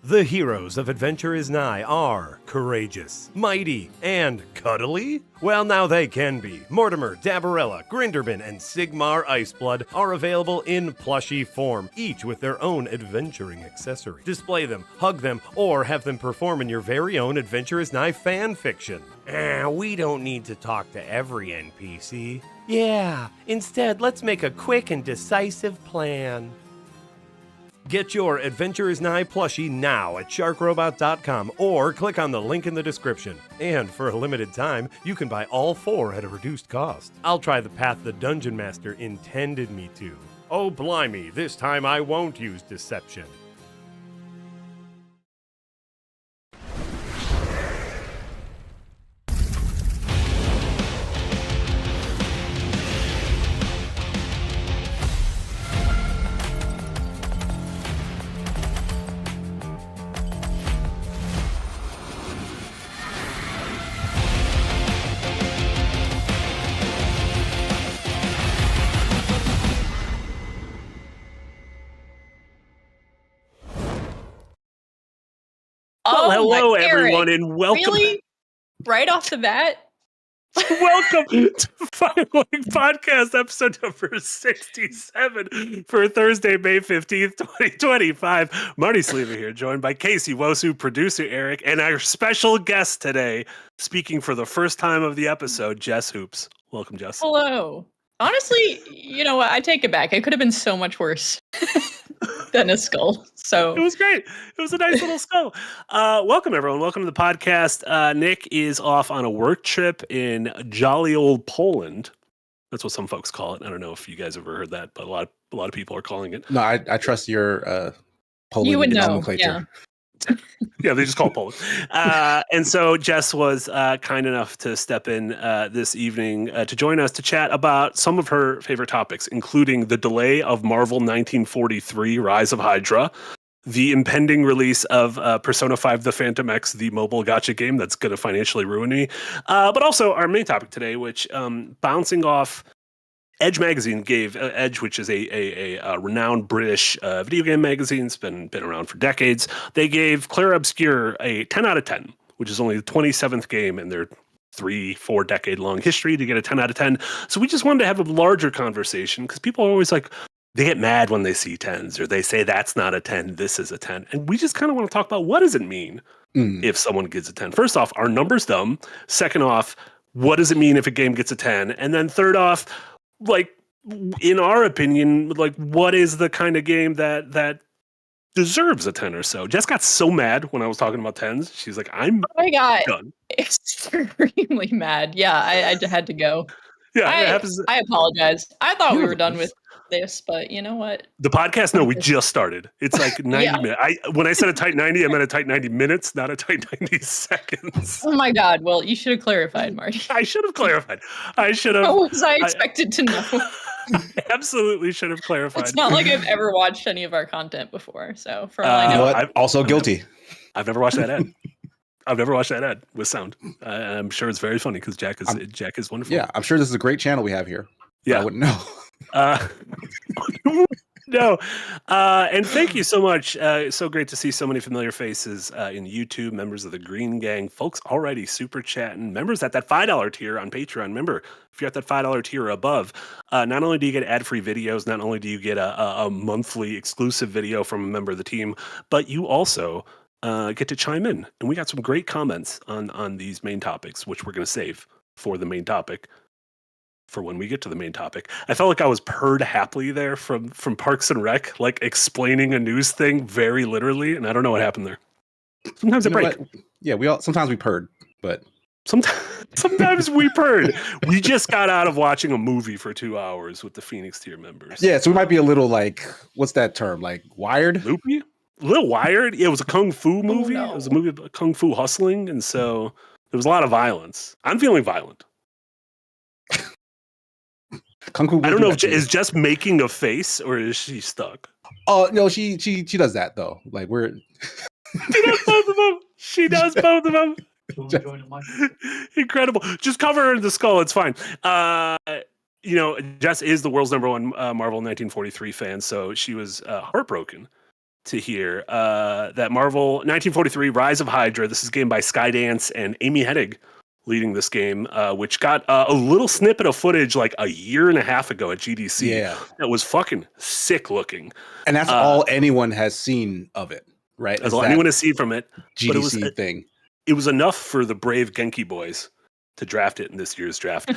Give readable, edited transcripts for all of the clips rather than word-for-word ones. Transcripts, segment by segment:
The heroes of Adventure is Nigh are courageous, mighty, and cuddly? Well, now they can be. Mortimer, Dabarella, Grinderbin, and Sigmar Iceblood are available in plushie form, each with their own adventuring accessory. Display them, hug them, or have them perform in your very own Adventure is Nigh fan fiction. We don't need to talk to every NPC. Yeah, instead, let's make a quick and decisive plan. Get your Adventure is Nigh plushie now at sharkrobot.com or click on the link in the description. And for a limited time, you can buy all 4 at a reduced cost. I'll try the path the Dungeon Master intended me to. Oh blimey, this time I won't use deception. Well, hello, Eric, everyone, and welcome. Really? Right off the bat? Welcome to Firelink Podcast, episode number 67 for Thursday, May 15th, 2025. Marty Sleever here, joined by Casey Wosu, producer Eric, and our special guest today, speaking for the first time of the episode, Jess Hoops. Welcome, Jess. Hello. Honestly, you know what? I take it back. It could have been so much worse than a skull. So it was great. It was a nice little skull. Welcome, everyone. Welcome to the podcast. Nick is off on a work trip in jolly old Poland. That's what some folks call it. I don't know if you guys ever heard that, but a lot of people are calling it. No, I trust your Polish nomenclature. Yeah. Yeah, they just call it Poland. And so Jess was kind enough to step in this evening to join us to chat about some of her favorite topics, including the delay of Marvel 1943 Rise of Hydra, the impending release of Persona 5 The Phantom X, the mobile gacha game that's going to financially ruin me, but also our main topic today, which bouncing off Edge magazine gave Edge, which is a renowned British video game magazine. It's been around for decades. They gave Claire Obscure a 10 out of 10, which is only the 27th game in their 3-4 decade long history to get a 10 out of 10. So we just wanted to have a larger conversation because people are always like, they get mad when they see 10s or they say that's not a 10, this is a 10. And we just kind of want to talk about what does it mean if someone gets a 10. First off, are numbers dumb? Second off, what does it mean if a game gets a 10? And then third off, like, in our opinion, like, what is the kind of game that deserves a 10 or so? Jess got so mad when I was talking about 10s. She's like, I got done. extremely mad. Yeah, I had to go. Yeah, it happens. I apologize. I thought we were done with this, but you know what? The podcast, no, we just started. It's like 90 minutes. When I said a tight 90, I meant a tight 90 minutes, not a tight 90 seconds. Oh my God. Well, you should have clarified, Marty. I should have clarified. I should have. How was I expected to know? Absolutely should have clarified. It's not like I've ever watched any of our content before. So for all I know. You know what? I'm also guilty. I've never watched that ad. I've never watched that ad with sound. I'm sure it's very funny because Jack is wonderful. Yeah, I'm sure this is a great channel we have here. Yeah, I wouldn't know. No. And thank you so much. So great to see so many familiar faces in YouTube, members of the Green Gang, folks already super chatting, members at that $5 tier on Patreon. Remember, if you're at that $5 tier or above, not only do you get ad-free videos, not only do you get a monthly exclusive video from a member of the team, but you also get to chime in. And we got some great comments on these main topics, which we're going to save for the main topic. For when we get to the main topic. I felt like I was purred happily there from Parks and Rec, like explaining a news thing very literally, and I don't know what happened there. Sometimes I break. Yeah, sometimes we purred, but sometimes we purred. We just got out of watching a movie for 2 hours with the Phoenix tier members. Yeah, so we might be a little like, what's that term? Like wired? Loopy? A little wired. Yeah, it was a kung fu movie. Oh, no. It was a movie about kung fu hustling, and so there was a lot of violence. I'm feeling violent. Kung Fu I don't know if is Jess making a face or is she stuck? Oh no, she does that though. Like she does both of them. She does both of them. Incredible. Just cover her in the skull. It's fine. Jess is the world's #1 Marvel 1943 fan, so she was heartbroken to hear that Marvel 1943 Rise of Hydra. This is a game by Skydance and Amy Hennig leading this game, which got a little snippet of footage like a year and a half ago at GDC. Yeah. That was fucking sick looking. And that's all anyone has seen of it, right? That's all anyone has seen from it. GDC thing. It was enough for the brave Genki boys to draft it in this year's draft.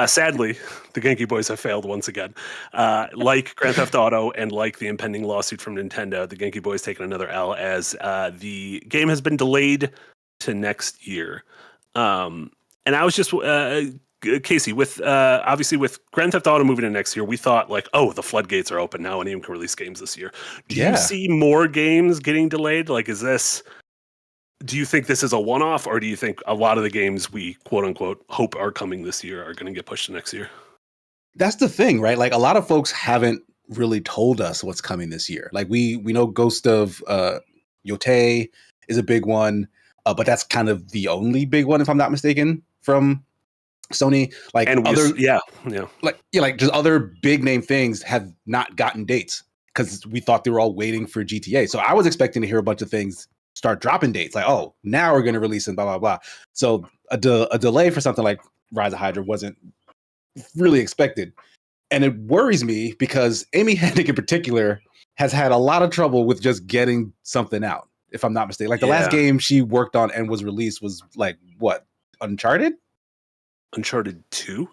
Sadly, the Genki boys have failed once again. Like Grand Theft Auto and like the impending lawsuit from Nintendo, the Genki boys taking another L as the game has been delayed to next year. And I was just Casey, with obviously with Grand Theft Auto moving to next year, we thought like, oh, the floodgates are open now, anyone can release games this year. Do you see more games getting delayed? Like, do you think this is a one-off, or do you think a lot of the games we quote unquote hope are coming this year are going to get pushed to next year? That's the thing, right? Like a lot of folks haven't really told us what's coming this year. Like we know Ghost of Yotei is a big one, but that's kind of the only big one, if I'm not mistaken, from Sony. Like and like just other big name things have not gotten dates because we thought they were all waiting for GTA. So I was expecting to hear a bunch of things start dropping dates, like, oh, now we're going to release and blah blah blah. So a delay for something like Rise of Hydra wasn't really expected, and it worries me because Amy Hennig in particular has had a lot of trouble with just getting something out, if I'm not mistaken. Like the last game she worked on and was released was like what, Uncharted 2,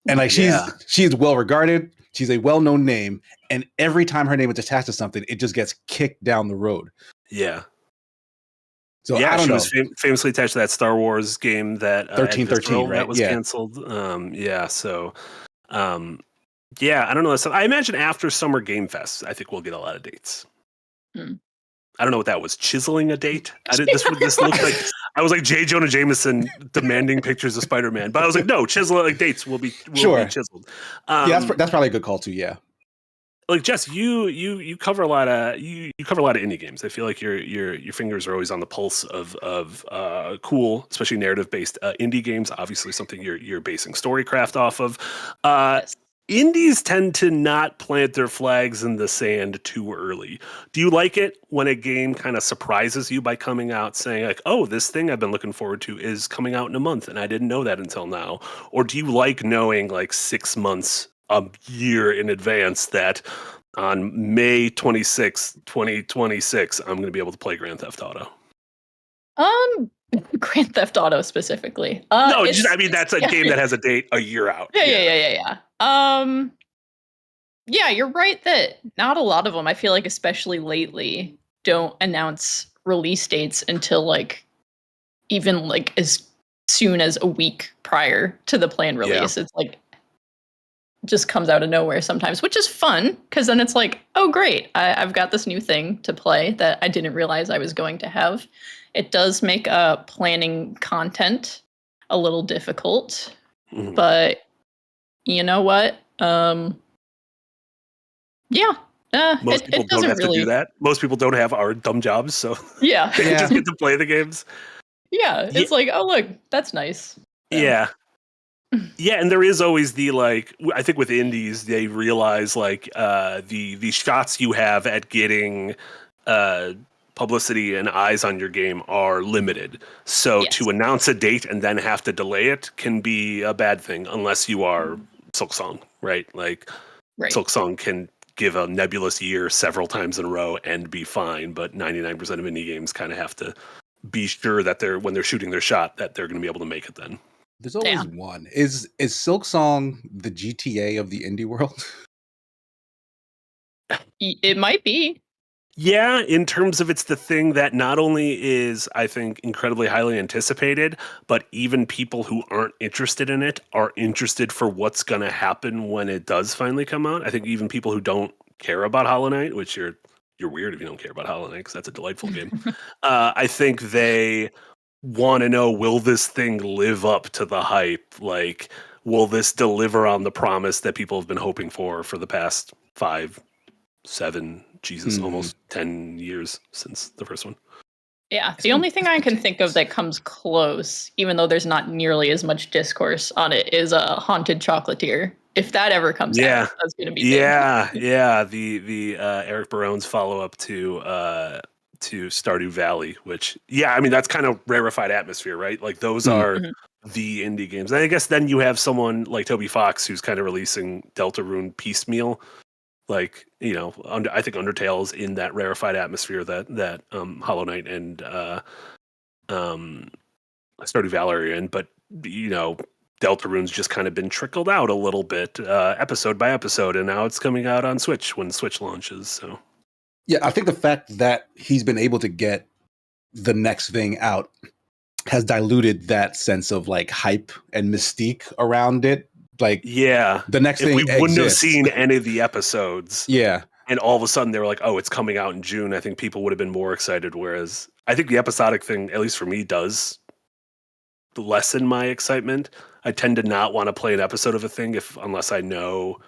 and like she's well regarded, she's a well-known name, and every time her name is attached to something, it just gets kicked down the road. So I don't know. Was famously attached to that Star Wars game that 1313, right? That was canceled. So I don't know. So I imagine after Summer Game Fest, I think we'll get a lot of dates. I don't know what that was. Chiseling a date? This looked like I was like J. Jonah Jameson demanding pictures of Spider-Man, but I was like, no, chisel like dates will be chiseled. That's probably a good call too. Yeah. Like Jess, you cover a lot of indie games. I feel like your fingers are always on the pulse of cool, especially narrative based indie games. Obviously, something you're basing Storycraft off of. Yes. Indies tend to not plant their flags in the sand too early. Do you like it when a game kind of surprises you by coming out saying like, oh, this thing I've been looking forward to is coming out in a month and I didn't know that until now? Or do you like knowing like 6 months, a year in advance that on May 26th, 2026, I'm going to be able to play Grand Theft Auto? Grand Theft Auto specifically. That's a game that has a date a year out. Yeah. You're right that not a lot of them, I feel like especially lately, don't announce release dates until like even like as soon as a week prior to the planned release. It's like just comes out of nowhere sometimes, which is fun because then it's like, oh great, I've got this new thing to play that I didn't realize I was going to have. It does make planning content a little difficult, but you know what? Most people don't have to do that. Most people don't have our dumb jobs, so they just get to play the games. It's like, oh look, that's nice. Yeah. Yeah, and there is always the I think with indies they realize the shots you have at getting publicity and eyes on your game are limited. So Yes. to announce a date and then have to delay it can be a bad thing unless you are Silksong, right? Like Right. Silksong can give a nebulous year several times in a row and be fine, but 99% of indie games kind of have to be sure that when they're shooting their shot that they're going to be able to make it then. There's always one. Is Silksong the GTA of the indie world? It might be. Yeah, in terms of it's the thing that not only is, I think, incredibly highly anticipated, but even people who aren't interested in it are interested for what's going to happen when it does finally come out. I think even people who don't care about Hollow Knight, which you're weird if you don't care about Hollow Knight because that's a delightful game. I think they want to know, will this thing live up to the hype? Like, will this deliver on the promise that people have been hoping for the past 5, 7, almost 10 years since the first one. Yeah, the only thing I can think of that comes close, even though there's not nearly as much discourse on it, is a Haunted Chocolatier. If that ever comes out, that's going to be big. Yeah. The Eric Barone's follow up to Stardew Valley, which I mean that's kind of rarefied atmosphere, right? Like those are the indie games. And I guess then you have someone like Toby Fox who's kind of releasing Deltarune piecemeal. Like, you know, I think Undertale's in that rarefied atmosphere that Hollow Knight and Stardew Valley are in, but you know, Deltarune's just kind of been trickled out a little bit, episode by episode, and now it's coming out on Switch when Switch launches. So, yeah, I think the fact that he's been able to get the next thing out has diluted that sense of like hype and mystique around it. Like, yeah, the next thing we wouldn't have exists. seen any of the episodes, and all of a sudden they were like, "Oh, it's coming out in June." I think people would have been more excited. Whereas I think the episodic thing, at least for me, does lessen my excitement. I tend to not want to play an episode of a thing unless I know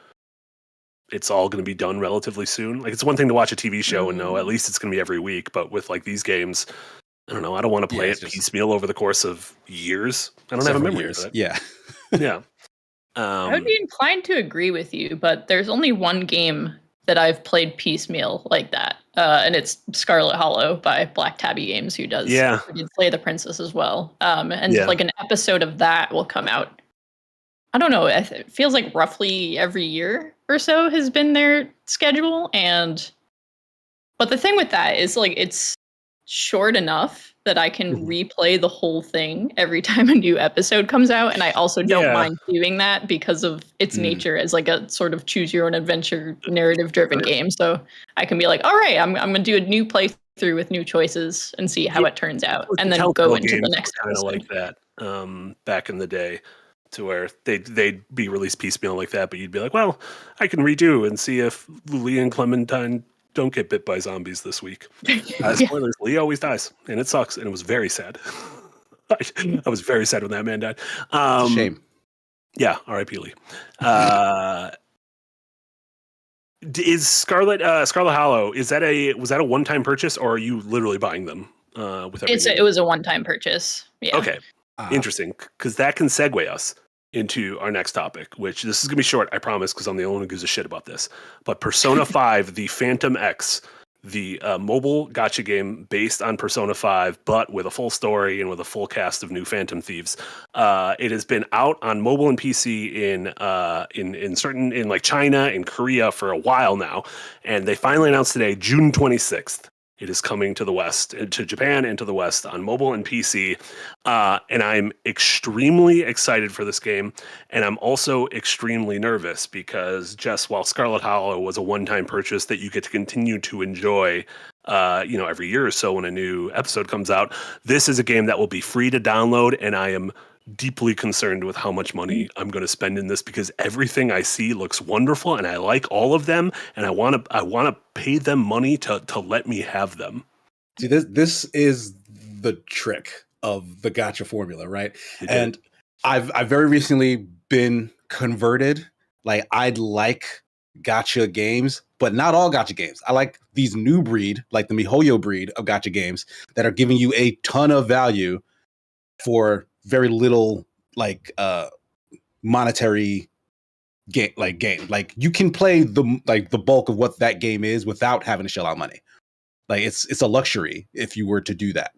it's all going to be done relatively soon. Like it's one thing to watch a TV show and know at least it's going to be every week, but with like these games, I don't know. I don't want to play it piecemeal over the course of years. I don't have a memory of it. Yeah. Yeah. I would be inclined to agree with you, but there's only one game that I've played piecemeal like that, and it's Scarlet Hollow by Black Tabby Games, who did Slay the Princess as well. And like an episode of that will come out. I don't know. It feels like roughly every year or so has been their schedule, but the thing with that is like it's short enough that I can replay the whole thing every time a new episode comes out. And I also don't mind doing that because of its nature as like a sort of choose your own adventure narrative driven game. So I can be like, all right, I'm going to do a new playthrough with new choices and see how it turns out. And then go into the next kind of like that back in the day to where they'd be released piecemeal like that. But you'd be like, well, I can redo and see if Lee and Clementine don't get bit by zombies this week. Spoilers, Lee always dies, and it sucks, and it was very sad. I was very sad when that man died. It's a shame. Yeah, R.I.P. Lee. Is Scarlet Hollow, was that a one-time purchase, or are you literally buying them with everything? It was a one-time purchase. Yeah. Okay. Interesting, because that can segue us into our next topic, which this is going to be short, I promise, because I'm the only one who gives a shit about this. But Persona 5, the Phantom X, the mobile gacha game based on Persona 5, but with a full story and with a full cast of new Phantom Thieves. It has been out on mobile and PC in like China and Korea for a while now, and they finally announced today, June 26th. It is coming to the West, to Japan and to the West on mobile and PC. And I'm extremely excited for this game. And I'm also extremely nervous because Jess, while Scarlet Hollow was a one-time purchase that you get to continue to enjoy, every year or so when a new episode comes out, this is a game that will be free to download. And I am deeply concerned with how much money I'm going to spend in this because everything I see looks wonderful and I like all of them and I want to pay them money to let me have them. See, this is the trick of the gacha formula, right? And I've very recently been converted. Like I'd like gacha games, but not all gacha games. I like these new breed, like the MiHoYo breed of gacha games that are giving you a ton of value for very little monetary game. Like you can play the bulk of what that game is without having to shell out money. Like it's a luxury if you were to do that.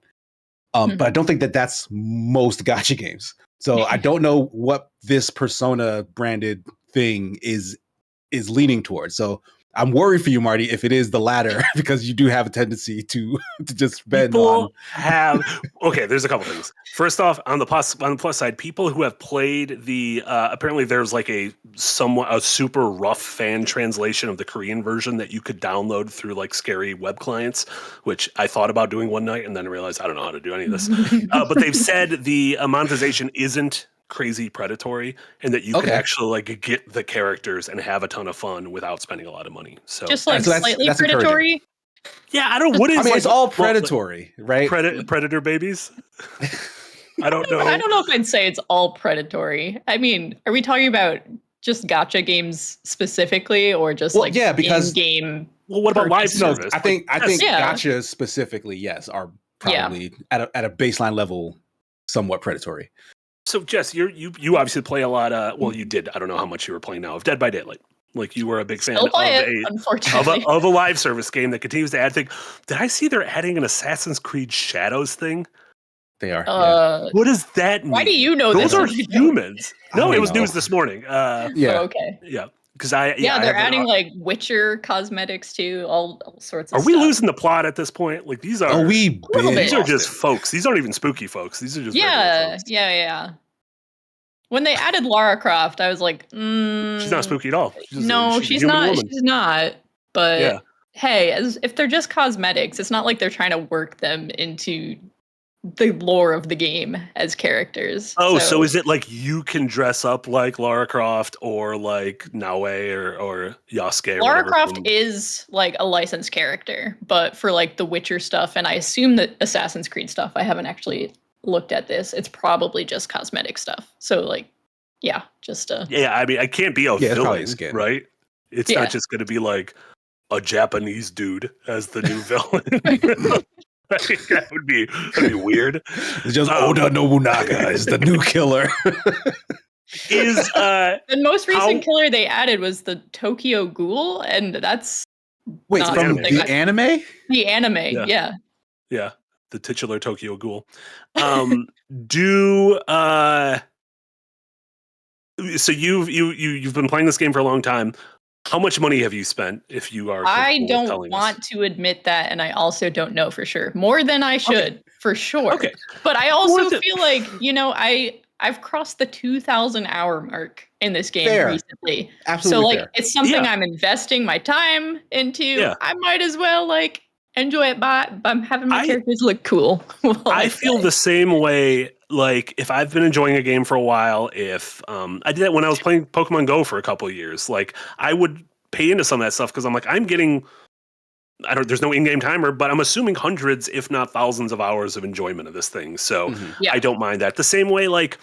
But I don't think that's most gacha games. So I don't know what this Persona branded thing is leaning towards. So I'm worried for you, Marty, if it is the latter, because you do have a tendency to just spend people okay, there's a couple things. First off, on the plus side, people who have played the apparently there's like a super rough fan translation of the Korean version that you could download through like scary web clients, which I thought about doing one night and then realized I don't know how to do any of this. But they've said the monetization isn't crazy predatory, and that you can actually like get the characters and have a ton of fun without spending a lot of money. So just like slightly predatory. Yeah, I don't know what is. I mean, like, it's all predatory, right? Predator babies. I don't know. I don't know if I'd say it's all predatory. I mean, are we talking about just gacha games specifically, or just because in-game? Well, what about live service? I think gacha specifically, yes, are probably at a baseline level somewhat predatory. So, Jess, you obviously play a lot of. Well, you did. I don't know how much you were playing now of Dead by Daylight. Like you were a big fan of a live service game that continues to add things. Did I see they're adding an Assassin's Creed Shadows thing? They are. What does that mean? Why do you know those are humans? No, it was news this morning. Yeah. Oh, okay. Yeah. Because they're adding like Witcher cosmetics too, all sorts of stuff. Are we losing the plot at this point? Like these are these are just folks. These aren't even spooky folks. These are just yeah. When they added Lara Croft, I was like, she's not spooky at all. She's not. Woman. She's not. But hey, if they're just cosmetics, it's not like they're trying to work them into the lore of the game as characters. Oh, so is it like you can dress up like Lara Croft or like Naue or Yasuke? Lara Croft is like a licensed character, but for like the Witcher stuff, and I assume that Assassin's Creed stuff, I haven't actually looked at this. It's probably just cosmetic stuff. So like, just I mean, I can't be a villain, right? It's not just going to be like a Japanese dude as the new villain. That would be weird. It's just Oda Nobunaga is the new killer. The most recent killer they added was the Tokyo Ghoul, and that's from the anime? The anime, yeah. The titular Tokyo Ghoul. So you've been playing this game for a long time. How much money have you spent, if you are? I don't want to admit that, and I also don't know for sure. More than I should, for sure. Okay. But I also feel like, I've crossed the 2,000 hour mark in this game recently. Absolutely. So it's something I'm investing my time into. Yeah. I might as well enjoy it by having my characters look cool. I feel the same way. Like if I've been enjoying a game for a while, if I did that when I was playing Pokemon Go for a couple of years, like I would pay into some of that stuff because I'm like, I'm getting, there's no in-game timer, but I'm assuming hundreds, if not thousands of hours of enjoyment of this thing. So I don't mind that. The same way, like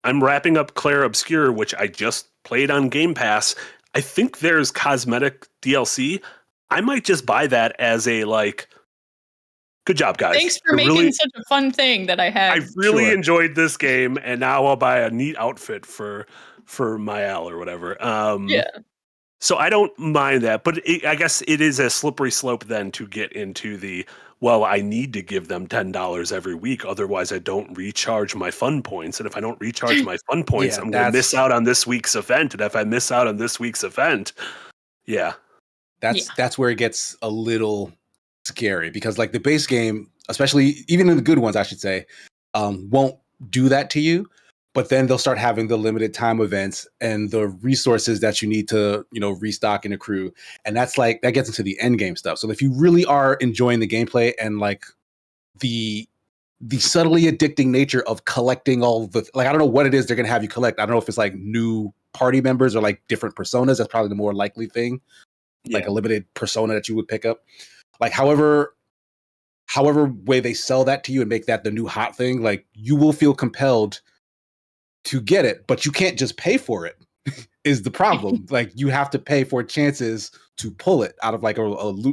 I'm wrapping up Claire Obscure, which I just played on Game Pass. I think there's cosmetic DLC. I might just buy that as a good job, guys. Thanks for making such a fun thing that I had. I really enjoyed this game, and now I'll buy a neat outfit for Mael or whatever. So I don't mind that, but I guess it is a slippery slope then to get into I need to give them $10 every week, otherwise I don't recharge my fun points. And if I don't recharge my fun points, I'm going to miss out on this week's event. And if I miss out on this week's event, that's where it gets a little scary, because like the base game, especially even in the good ones, I should say, won't do that to you. But then they'll start having the limited time events and the resources that you need to, restock and accrue. And that gets into the end game stuff. So if you really are enjoying the gameplay and like the subtly addicting nature of collecting all the, I don't know what it is they're going to have you collect. I don't know if it's like new party members or like different personas. That's probably the more likely thing. Like a limited persona that you would pick up. Like however way they sell that to you and make that the new hot thing, like you will feel compelled to get it, but you can't just pay for it is the problem. Like you have to pay for chances to pull it out of like a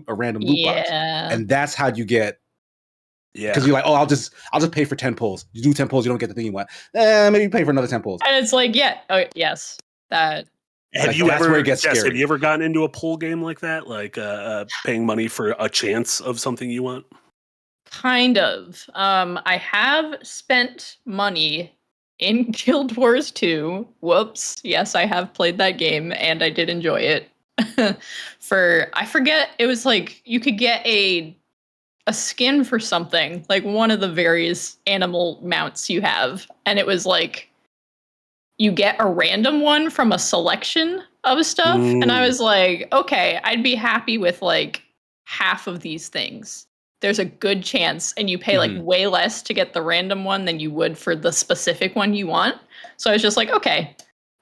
random loot box. And that's how you get Yeah. Because you're like, oh, I'll just pay for 10 pulls. You do 10 pulls, you don't get the thing you want. Maybe you pay for another 10 pulls. And it's like, yeah, oh, yes, that. Have Like, you that's ever, where it gets Jess, scary. have you ever gotten into a pull game like that? Like paying money for a chance of something you want? Kind of. I have spent money in Guild Wars 2. Whoops. Yes, I have played that game and I did enjoy it. I forget, it was like you could get a skin for something, like one of the various animal mounts you have, and it was like you get a random one from a selection of stuff, and I was like, okay, I'd be happy with like half of these things. There's a good chance, and you pay like way less to get the random one than you would for the specific one you want. So I was just like, okay,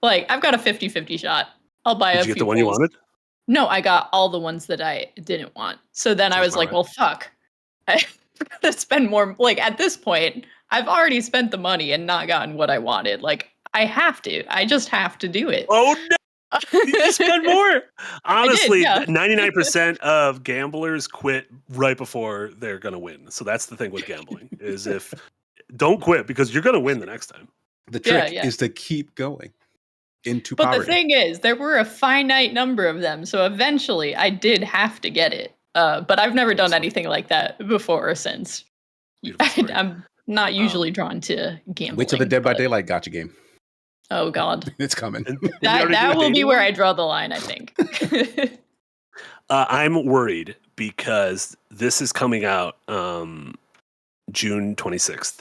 like I've got a 50-50 shot. I'll buy Did a you get few the one you pulls. wanted? No, I got all the ones that I didn't want. So then I was like, well, fuck. I gotta spend more. Like at this point, I've already spent the money and not gotten what I wanted. Like I have to. I just have to do it. Oh no! You spend more. Honestly, yeah. 99% of gamblers quit right before they're gonna win. So that's the thing with gambling: is if don't quit because you're gonna win the next time. The trick Yeah. is to keep going into But poverty. the thing is, there were a finite number of them, so eventually I did have to get it. But I've never done anything like that before or since. I'm not usually drawn to gambling. Wait till the Dead by Daylight gotcha game. Oh God, It's coming. that will be where I draw the line, I think. I'm worried because this is coming out June 26th,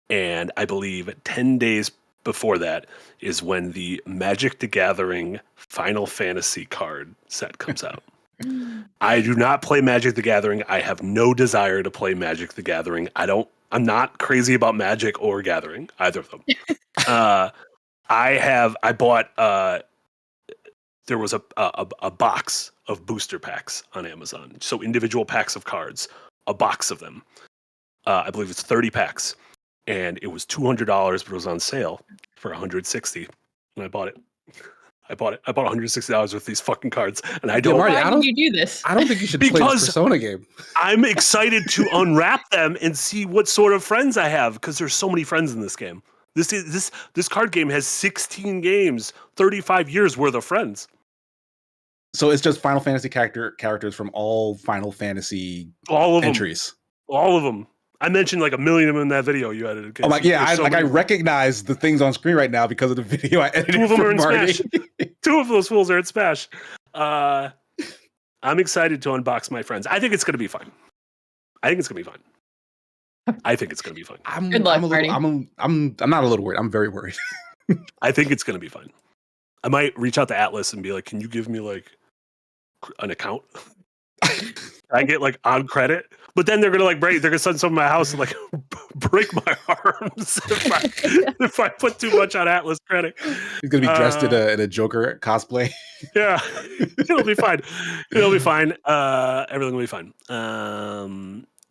and I believe 10 days before that is when the Magic the Gathering Final Fantasy card set comes out. I do not play Magic the Gathering. I have no desire to play Magic the Gathering. I'm not crazy about Magic or Gathering, either of them. I bought there was a box of booster packs on Amazon. So individual packs of cards, a box of them. I believe it's 30 packs. And it was $200, but it was on sale for $160. And I bought it. I bought $160 worth of these fucking cards. And I don't Marty, Why did you do this? I don't think you should play this Persona game. I'm excited to unwrap them and see what sort of friends I have, because there's so many friends in this game. This card game has 16 games, 35 years worth of friends. So it's just Final Fantasy characters from all Final Fantasy entries. All of them. I mentioned like a million of them in that video you edited. Oh my, yeah, I recognize the things on screen right now because of the video I edited. 2 of them are in Marty. Smash. 2 of those fools are in Smash. I'm excited to unbox my friends. I think it's going to be fun. I'm Good luck, Marty. I'm not a little worried. I'm very worried. I think it's going to be fun. I might reach out to Atlas and be like, can you give me like an account? I get like on credit, but then they're gonna send some of my house and like break my arms if I put too much on Atlas credit. He's gonna be dressed in a Joker cosplay. Yeah, it'll be fine. Everything will be fine.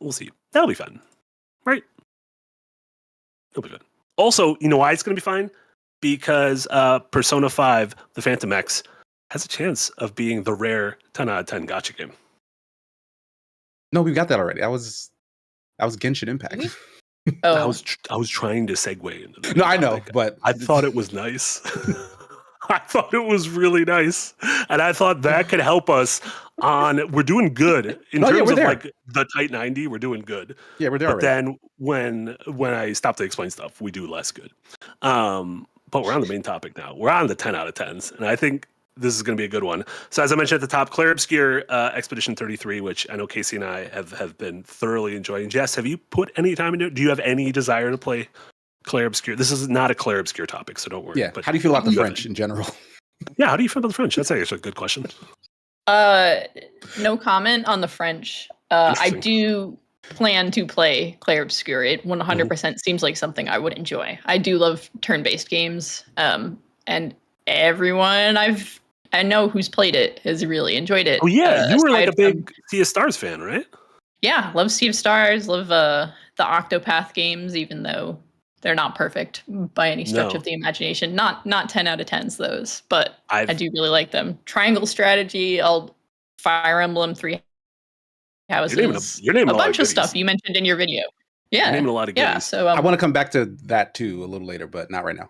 We'll see. That'll be fun, right? It'll be fun. Also, you know why it's gonna be fine? Because Persona 5, the Phantom X, has a chance of being the rare 10 out of 10 gacha game. No, we got that already. That was Genshin Impact. Oh. I was trying to segue into that. No, I know, but I thought it was nice. I thought it was really nice, and I thought that could help us on. We're doing good in terms of like the tight 90. We're doing good. Yeah, we're there. But then when I stop to explain stuff, we do less good. But we're on the main topic now. We're on the 10 out of 10s, and I think this is going to be a good one. So as I mentioned at the top, Claire Obscure Expedition 33, which I know Casey and I have been thoroughly enjoying. Jess, have you put any time into it? Do you have any desire to play Claire Obscure? This is not a Claire Obscure topic, so don't worry. Yeah. But how do you feel about the French in general? Yeah, how do you feel about the French? That's actually a good question. No comment on the French. I do plan to play Claire Obscure. It 100% seems like something I would enjoy. I do love turn-based games, and everyone I know who's played it has really enjoyed it. Oh yeah, you were like a big Sea of Stars fan, right? Yeah, love Sea of Stars, love the Octopath games, even though they're not perfect by any stretch of the imagination. Not 10 out of 10s those, but I do really like them. Triangle Strategy, Fire Emblem, Three Houses, you're naming a bunch of stuff you mentioned in your video. Yeah. naming a lot of Yeah. goodies. So I want to come back to that too a little later, but not right now.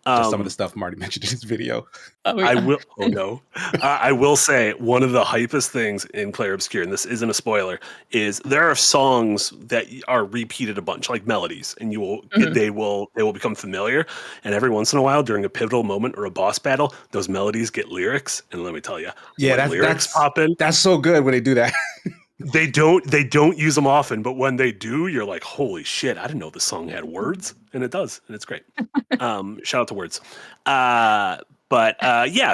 Just some of the stuff Marty mentioned in his video. I will. Oh no! I will say one of the hypest things in Clair Obscur, and this isn't a spoiler, is there are songs that are repeated a bunch, like melodies, and they will become familiar. And every once in a while, during a pivotal moment or a boss battle, those melodies get lyrics. And let me tell you, when lyrics pop in, that's so good when they do that. They don't use them often, but when they do, you're like, holy shit, I didn't know this song had words. And it does, and it's great. Shout out to words.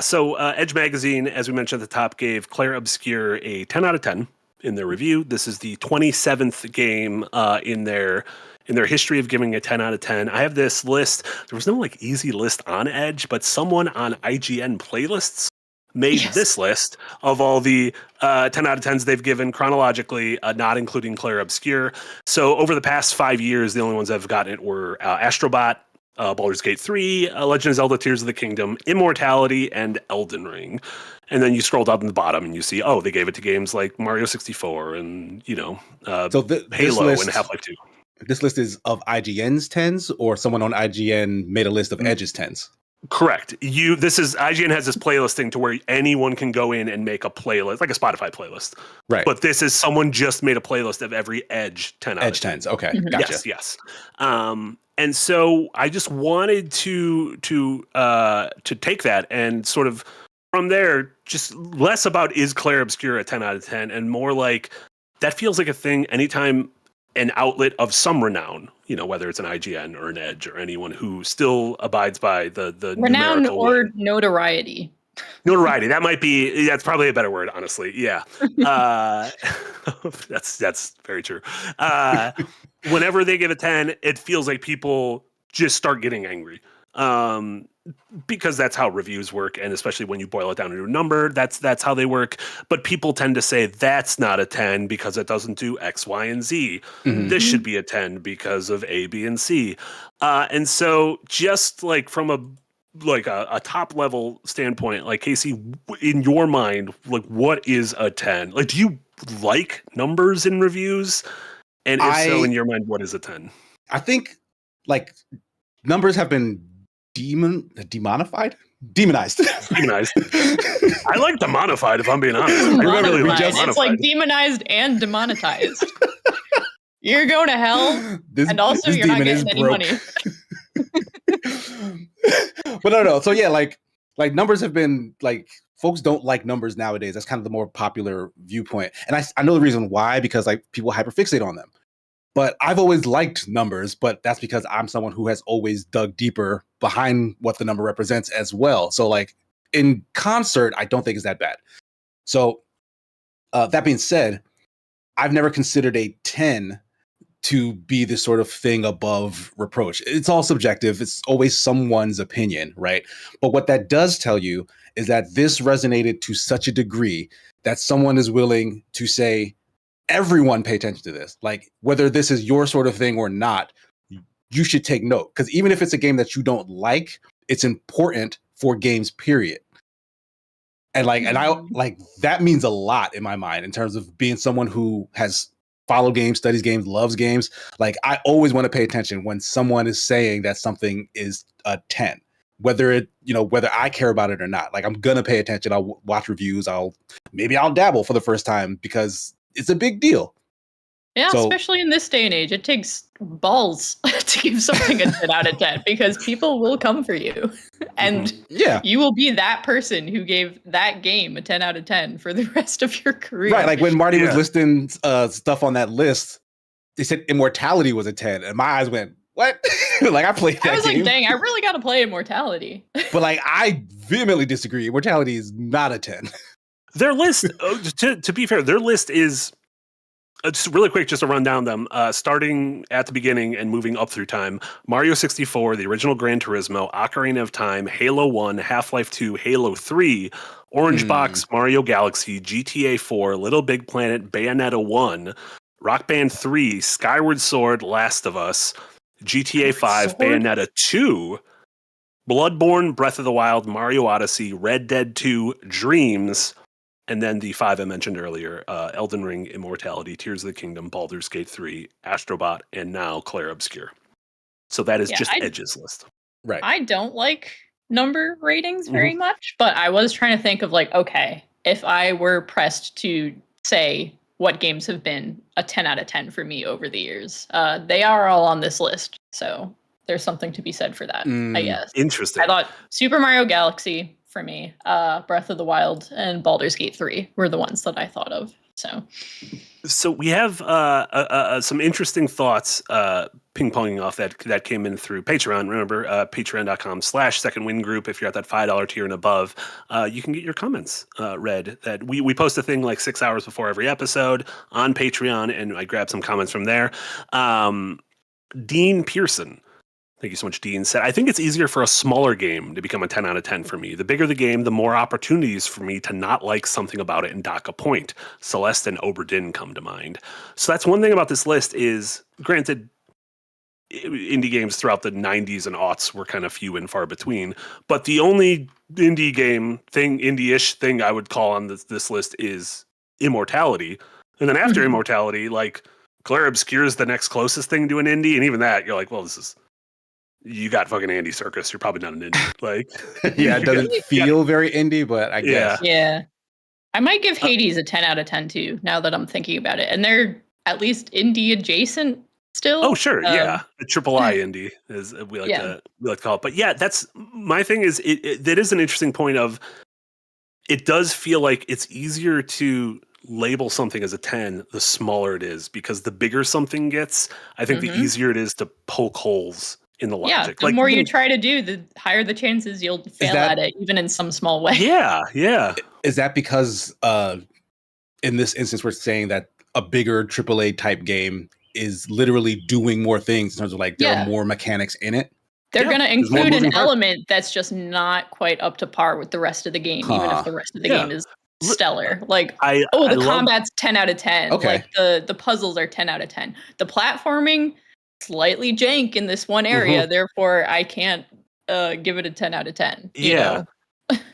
So Edge Magazine, as we mentioned at the top, gave Clair Obscur a 10 out of 10 in their review. This is the 27th game in their history of giving a 10 out of 10. I have this list. There was no like easy list on Edge, but someone on IGN playlists made this list of all the 10 out of 10s they've given chronologically, not including Clair Obscur. So over the past 5 years, the only ones that have gotten it were Astrobot, Baldur's Gate 3, Legend of Zelda Tears of the Kingdom, Immortality, and Elden Ring. And then you scroll down to the bottom and you see, they gave it to games like Mario 64 and, Halo and Half-Life 2. This list is of IGN's 10s, or someone on IGN made a list of Edge's 10s? Correct. IGN has this playlisting to where anyone can go in and make a playlist, like a Spotify playlist. Right. But this is someone just made a playlist of every Edge 10 out of 10. Edge 10s. Okay. Gotcha. Yes. And so I just wanted to take that and sort of from there, just less about is Clair Obscur a 10 out of 10 and more like that feels like a thing anytime an outlet of some renown, whether it's an IGN or an Edge or anyone who still abides by the renown or notoriety. Notoriety. That's probably a better word, honestly. Yeah. That's very true. Whenever they give a 10, it feels like people just start getting angry. Because that's how reviews work, and especially when you boil it down into a number, that's how they work. But people tend to say that's not a 10 because it doesn't do X, Y, and Z. Mm-hmm. This should be a 10 because of A, B, and C. And so just like from a top level standpoint, like Casey, in your mind, like what is a 10? Like, do you like numbers in reviews? And if so, in your mind, what is a 10? I think like numbers have been demonized. I like demonified, if I'm being honest. It's like demonized and demonetized. You're going to hell, and also you're not getting any money. But no. So yeah, like numbers have been like folks don't like numbers nowadays. That's kind of the more popular viewpoint, and I know the reason why, because like people hyperfixate on them. But I've always liked numbers, but that's because I'm someone who has always dug deeper behind what the number represents as well. So like in concert, I don't think it's that bad. So that being said, I've never considered a 10 to be this sort of thing above reproach. It's all subjective. It's always someone's opinion, right? But what that does tell you is that this resonated to such a degree that someone is willing to say, everyone pay attention to this. Like whether this is your sort of thing or not, you should take note. Because even if it's a game that you don't like, it's important for games, period. And I that means a lot in my mind in terms of being someone who has followed games, studies games, loves games. Like I always want to pay attention when someone is saying that something is a 10, whether I care about it or not. Like I'm going to pay attention. I'll watch reviews. I'll dabble for the first time because it's a big deal. Yeah, so, especially in this day and age, it takes balls to give something a 10 out of 10 because people will come for you. And you will be that person who gave that game a 10 out of 10 for the rest of your career. Right, like when Marty was listing stuff on that list, they said Immortality was a 10, and my eyes went, what? Like I played that game. I was like, dang, I really got to play Immortality. But like, I vehemently disagree. Immortality is not a 10. Their list, to be fair, their list is just really quick, just to run down them. Starting at the beginning and moving up through time: Mario 64, the original Gran Turismo, Ocarina of Time, Halo 1, Half-Life 2, Halo 3, Orange Box, Mario Galaxy, GTA 4, Little Big Planet, Bayonetta 1, Rock Band 3, Skyward Sword, Last of Us, GTA 5, Bayonetta 2, Bloodborne, Breath of the Wild, Mario Odyssey, Red Dead 2, Dreams, and then the 5 I mentioned earlier: Elden Ring, Immortality, Tears of the Kingdom, Baldur's Gate 3, Astrobot, and now Clair Obscur. So that is just Edge's list. Right. I don't like number ratings very much, but I was trying to think of like, okay, if I were pressed to say what games have been a 10 out of 10 for me over the years, they are all on this list. So there's something to be said for that, I guess. Interesting. I thought Super Mario Galaxy for me, Breath of the Wild, and Baldur's Gate 3 were the ones that I thought of. So we have some interesting thoughts ping-ponging off that came in through Patreon. Remember, patreon.com/Second Wind Group. If you're at that $5 tier and above, you can get your comments read. That we post a thing like 6 hours before every episode on Patreon, and I grab some comments from there. Dean Pearson. Thank you so much, Dean. Said, I think it's easier for a smaller game to become a 10 out of 10 for me. The bigger the game, the more opportunities for me to not like something about it and dock a point. Celeste and Oberdin come to mind. So that's one thing about this list is, granted, indie games throughout the 90s and aughts were kind of few and far between. But the only indie-ish thing I would call on this list is Immortality. And then after Immortality, like, Clair Obscur is the next closest thing to an indie. And even that, you're like, well, you got fucking Andy Serkis. You're probably not an indie. Like, yeah, it doesn't feel very indie, but I guess. Yeah. I might give Hades a 10 out of 10 too, now that I'm thinking about it. And they're at least indie adjacent still. Oh, sure. Yeah. A triple I indie, as we like to call it. But yeah, that's my thing is that is an interesting point of, it does feel like it's easier to label something as a 10 the smaller it is, because the bigger something gets, I think the easier it is to poke holes in the logic. Yeah, the more you try to do, the higher the chances you'll fail at it, even in some small way. Yeah. Is that because in this instance we're saying that a bigger AAA type game is literally doing more things in terms of like there are more mechanics in it? They're going to include an element that's just not quite up to par with the rest of the game, even if the rest of the game is stellar. Like, the combat's 10 out of 10. Okay. Like the puzzles are 10 out of 10. The platforming, slightly jank in this one area, therefore I can't give it a 10 out of 10. You know?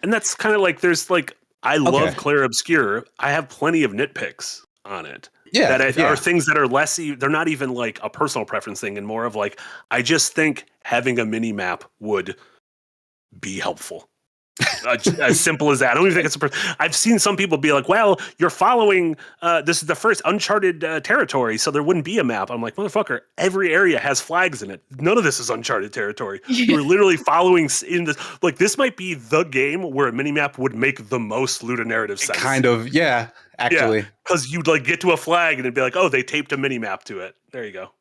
And that's kind of like, there's like, I love Clair Obscur. I have plenty of nitpicks on it. Are things that are less, they're not even like a personal preference thing, and more of like, I just think having a mini map would be helpful. As simple as that. I don't even think I've seen some people be like, well, you're following, this is the first uncharted territory, so there wouldn't be a map. I'm like, motherfucker, every area has flags in it. None of this is uncharted territory. You're literally following in this. Like, this might be the game where a minimap would make the most ludonarrative sense. Kind of, actually. Because you'd like get to a flag and it'd be like, oh, they taped a minimap to it. There you go.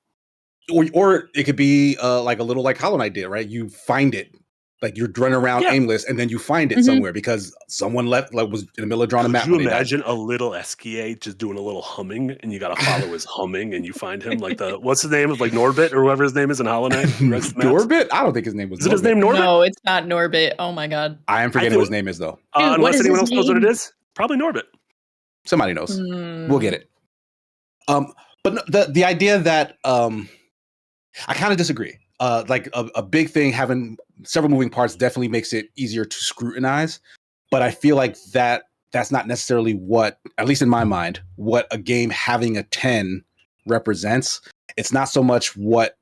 Or it could be like a little like Hollow Knight did, right? You find it. Like you're running around aimless, and then you find it somewhere because someone was in the middle of drawing a map. Could you imagine a little Esquier just doing a little humming, and you got to follow his humming, and you find him like what's his name of like Norbit or whatever his name is in Hollow Knight? Norbit? I don't think his name was. Is it his name Norbit? No, it's not Norbit. Oh my god, I am forgetting what his name is though. Unless anyone else knows what it is, probably Norbit. Somebody knows. We'll get it. But the idea that I kind of disagree. Like a big thing having several moving parts definitely makes it easier to scrutinize, but I feel like that's not necessarily what, at least in my mind, what a game having a 10 represents. It's not so much what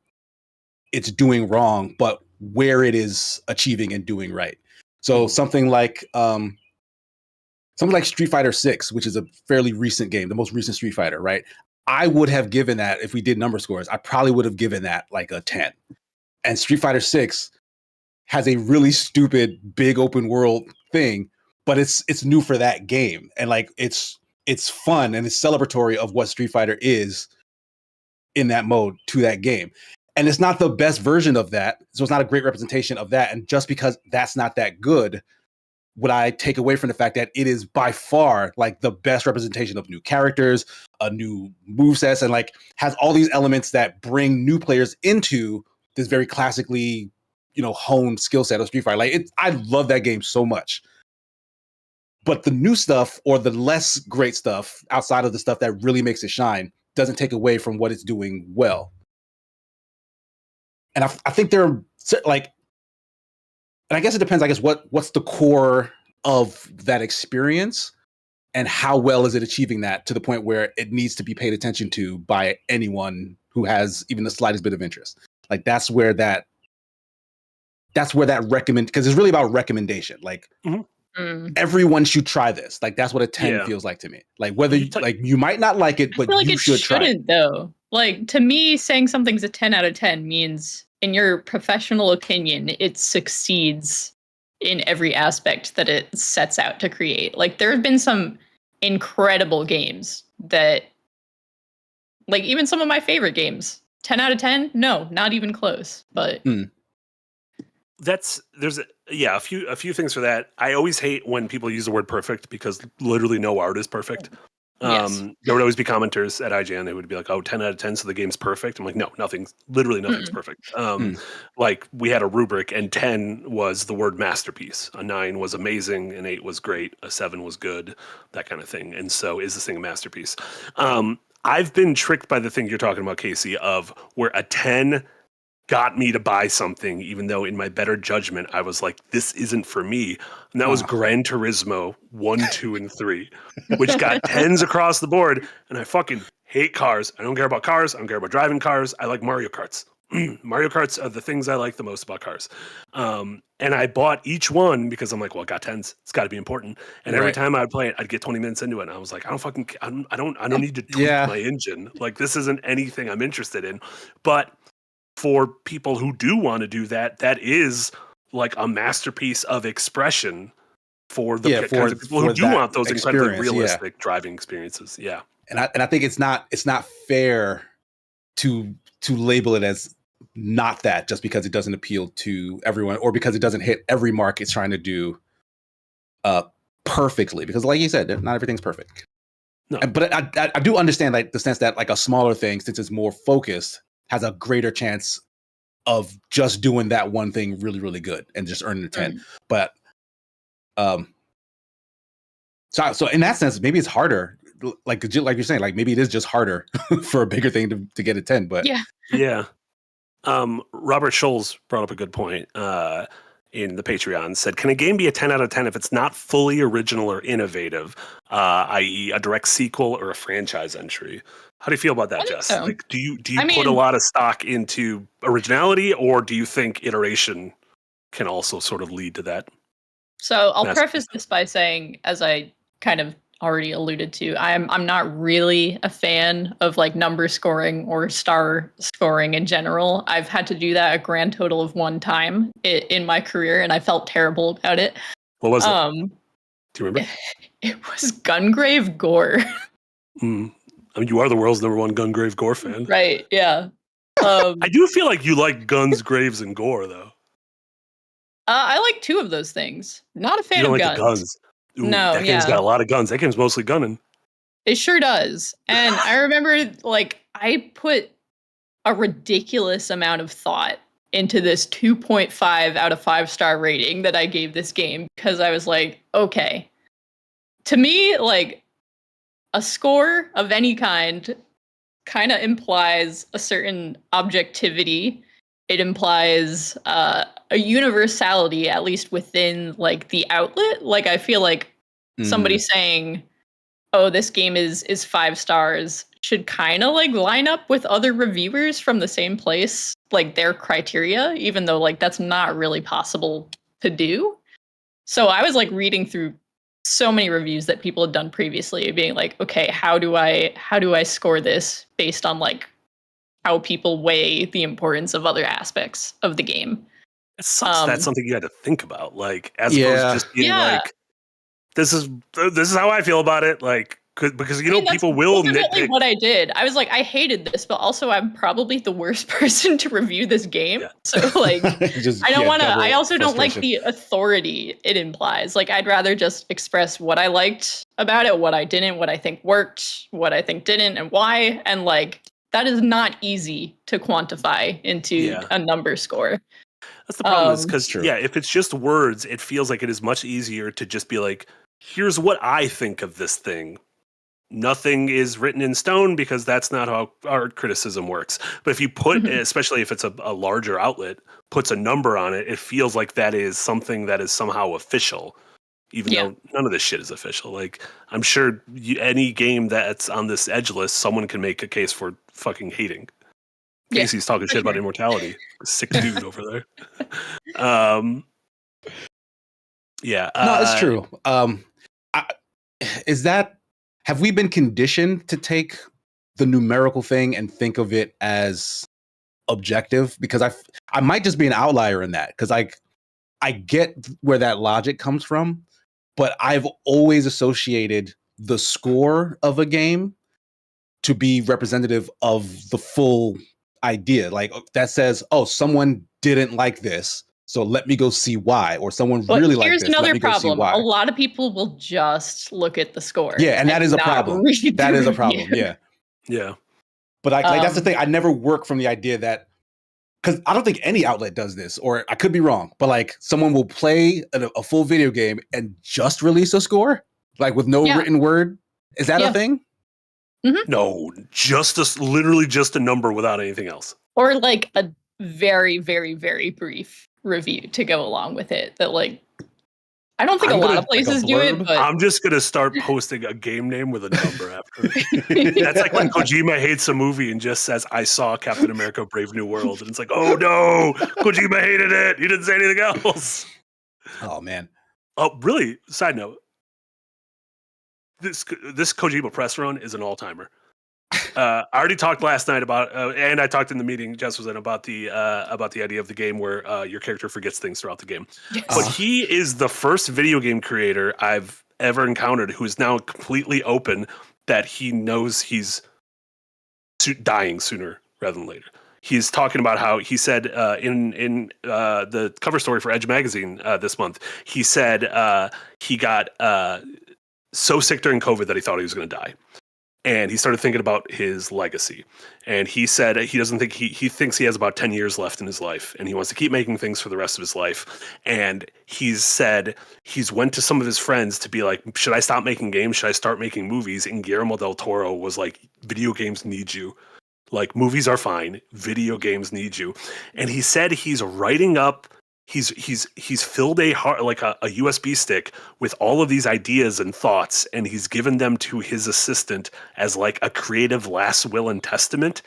it's doing wrong, but where it is achieving and doing right. So something like Street Fighter 6, which is a fairly recent game, the most recent Street Fighter, right? I would have given that, if we did number scores, I probably would have given that like a 10. And Street Fighter 6 has a really stupid big open world thing, but it's new for that game. And like it's fun and it's celebratory of what Street Fighter is in that mode to that game. And it's not the best version of that. So it's not a great representation of that. And just because that's not that good, would I take away from the fact that it is by far like the best representation of new characters, a new movesets, and like has all these elements that bring new players into this very classically, honed skill set of Street Fighter. Like I love that game so much. But the new stuff or the less great stuff outside of the stuff that really makes it shine doesn't take away from what it's doing well. And I think there are like, and I guess it depends, what's the core of that experience. and how well is it achieving that to the point where it needs to be paid attention to by anyone who has even the slightest bit of interest. Like that's where that recommend, because it's really about recommendation. Like everyone should try this. Like that's what a 10 feels like to me. Like whether you might not like it, I but feel like you it should try it. shouldn't though. Like to me, saying something's a 10 out of 10 means, in your professional opinion, it succeeds in every aspect that it sets out to create. Like there have been some incredible games that, like even some of my favorite games, 10 out of 10, no, not even close. But there's a few things for that. I always hate when people use the word perfect, because literally no art is perfect. Yes. There would always be commenters at IGN. They would be like, "Oh, 10 out of 10, so the game's perfect." I'm like, "No, literally nothing's perfect." Like we had a rubric, and 10 was the word masterpiece. A 9 was amazing, an 8 was great, a 7 was good, that kind of thing. And so, is this thing a masterpiece? I've been tricked by the thing you're talking about, Casey, of where a 10 got me to buy something, even though in my better judgment, I was like, this isn't for me. And that was Gran Turismo 1, 2, and 3, which got 10s across the board. And I fucking hate cars. I don't care about cars. I don't care about driving cars. I like Mario Karts. Mario Karts are the things I like the most about cars. And I bought each one because I'm like, well, it got 10s. It's got to be important. And every time I would play it, I'd get 20 minutes into it. And I was like, I don't need to tweak my engine. Like, this isn't anything I'm interested in. But for people who do want to do that, that is like a masterpiece of expression for the kinds of people who do want those incredibly realistic driving experiences. Yeah. And I think it's not fair to label it as not that just because it doesn't appeal to everyone, or because it doesn't hit every mark it's trying to do perfectly. Because like you said, not everything's perfect. No. But I do understand like the sense that like a smaller thing, since it's more focused, has a greater chance of just doing that one thing really, really good and just earning a 10. But so in that sense, maybe it's harder. Like you're saying, like maybe it is just harder for a bigger thing to get a 10. But yeah. Robert Scholes brought up a good point in the Patreon. Said, can a game be a 10 out of 10 if it's not fully original or innovative, i.e. a direct sequel or a franchise entry? How do you feel about that, Jess? So. Like, do you put a lot of stock into originality, or do you think iteration can also sort of lead to that? So I'll preface this by saying, as I kind of already alluded to, I'm not really a fan of like number scoring or star scoring in general. I've had to do that a grand total of 1 time in my career, and I felt terrible about it. What was it? Do you remember? It was Gungrave Gore. I mean, you are the world's #1 Gungrave Gore fan. Right, yeah. I do feel like you like guns, graves, and gore, though. I like 2 of those things. Not a fan of guns. The guns. Ooh, no, that game's got a lot of guns. That game's mostly gunning. It sure does. And I remember, like, I put a ridiculous amount of thought into this 2.5 out of 5-star rating that I gave this game, because I was like, okay. To me, like, a score of any kind of implies a certain objectivity. It implies a universality, at least within like the outlet. Like I feel like somebody saying, "Oh, this game is 5 stars," should kind of like line up with other reviewers from the same place, like their criteria, even though like that's not really possible to do. So I was like reading through so many reviews that people had done previously, being like, okay, how do I score this based on like how people weigh the importance of other aspects of the game? It sucks. That's something you had to think about, like as opposed to just being like, this is how I feel about it, like because people will nitpick. What I did, I was like, I hated this, but also I'm probably the worst person to review this game. Yeah. So like, I don't want to. I also don't like the authority it implies. Like, I'd rather just express what I liked about it, what I didn't, what I think worked, what I think didn't, and why. And like, that is not easy to quantify into a number score. That's the problem, is because if it's just words, it feels like it is much easier to just be like, here's what I think of this thing. Nothing is written in stone, because that's not how art criticism works. But if you put, especially if it's a larger outlet, puts a number on it, it feels like that is something that is somehow official. even though none of this shit is official. Like, I'm sure any game that's on this edge list, someone can make a case for fucking hating. Casey's talking shit about immortality. Sick dude over there. Yeah. No, it's true. Have we been conditioned to take the numerical thing and think of it as objective? Because I might just be an outlier in that, because I get where that logic comes from, but I've always associated the score of a game to be representative of the full idea. Like, that says, oh, someone didn't like this, so let me go see why. Or someone really liked this. Here's another let me problem. Go see why. A lot of people will just look at the score. Yeah, and that is a problem. That is a problem. Yeah. Yeah. But like that's the thing. I never work from the idea that, because I don't think any outlet does this, or I could be wrong, but like someone will play a full video game and just release a score, like with no written word. Is that a thing? Mm-hmm. No, literally just a number without anything else. Or like a very, very, very brief review to go along with it. That, like, I don't think a lot of places do it, but I'm just gonna start posting a game name with a number after it. That's like when Kojima hates a movie and just says, "I saw Captain America: Brave New World," and it's like, "Oh no, Kojima hated it. He didn't say anything else." Oh man. Oh, really? Side note: this Kojima press run is an all timer. I already talked last night about, and I talked in the meeting Jess was in about the idea of the game where your character forgets things throughout the game. Yes. But he is the first video game creator I've ever encountered who is now completely open that he knows he's dying sooner rather than later. He's talking about how he said in the cover story for Edge magazine this month, he said he got so sick during COVID that he thought he was going to die. And he started thinking about his legacy. And he said he doesn't think he thinks he has about 10 years left in his life. And he wants to keep making things for the rest of his life. And he's said he's went to some of his friends to be like, should I stop making games? Should I start making movies? And Guillermo del Toro was like, video games need you. Like, movies are fine. Video games need you. And he said he's writing up, he's filled a USB stick with all of these ideas and thoughts, and he's given them to his assistant as like a creative last will and testament.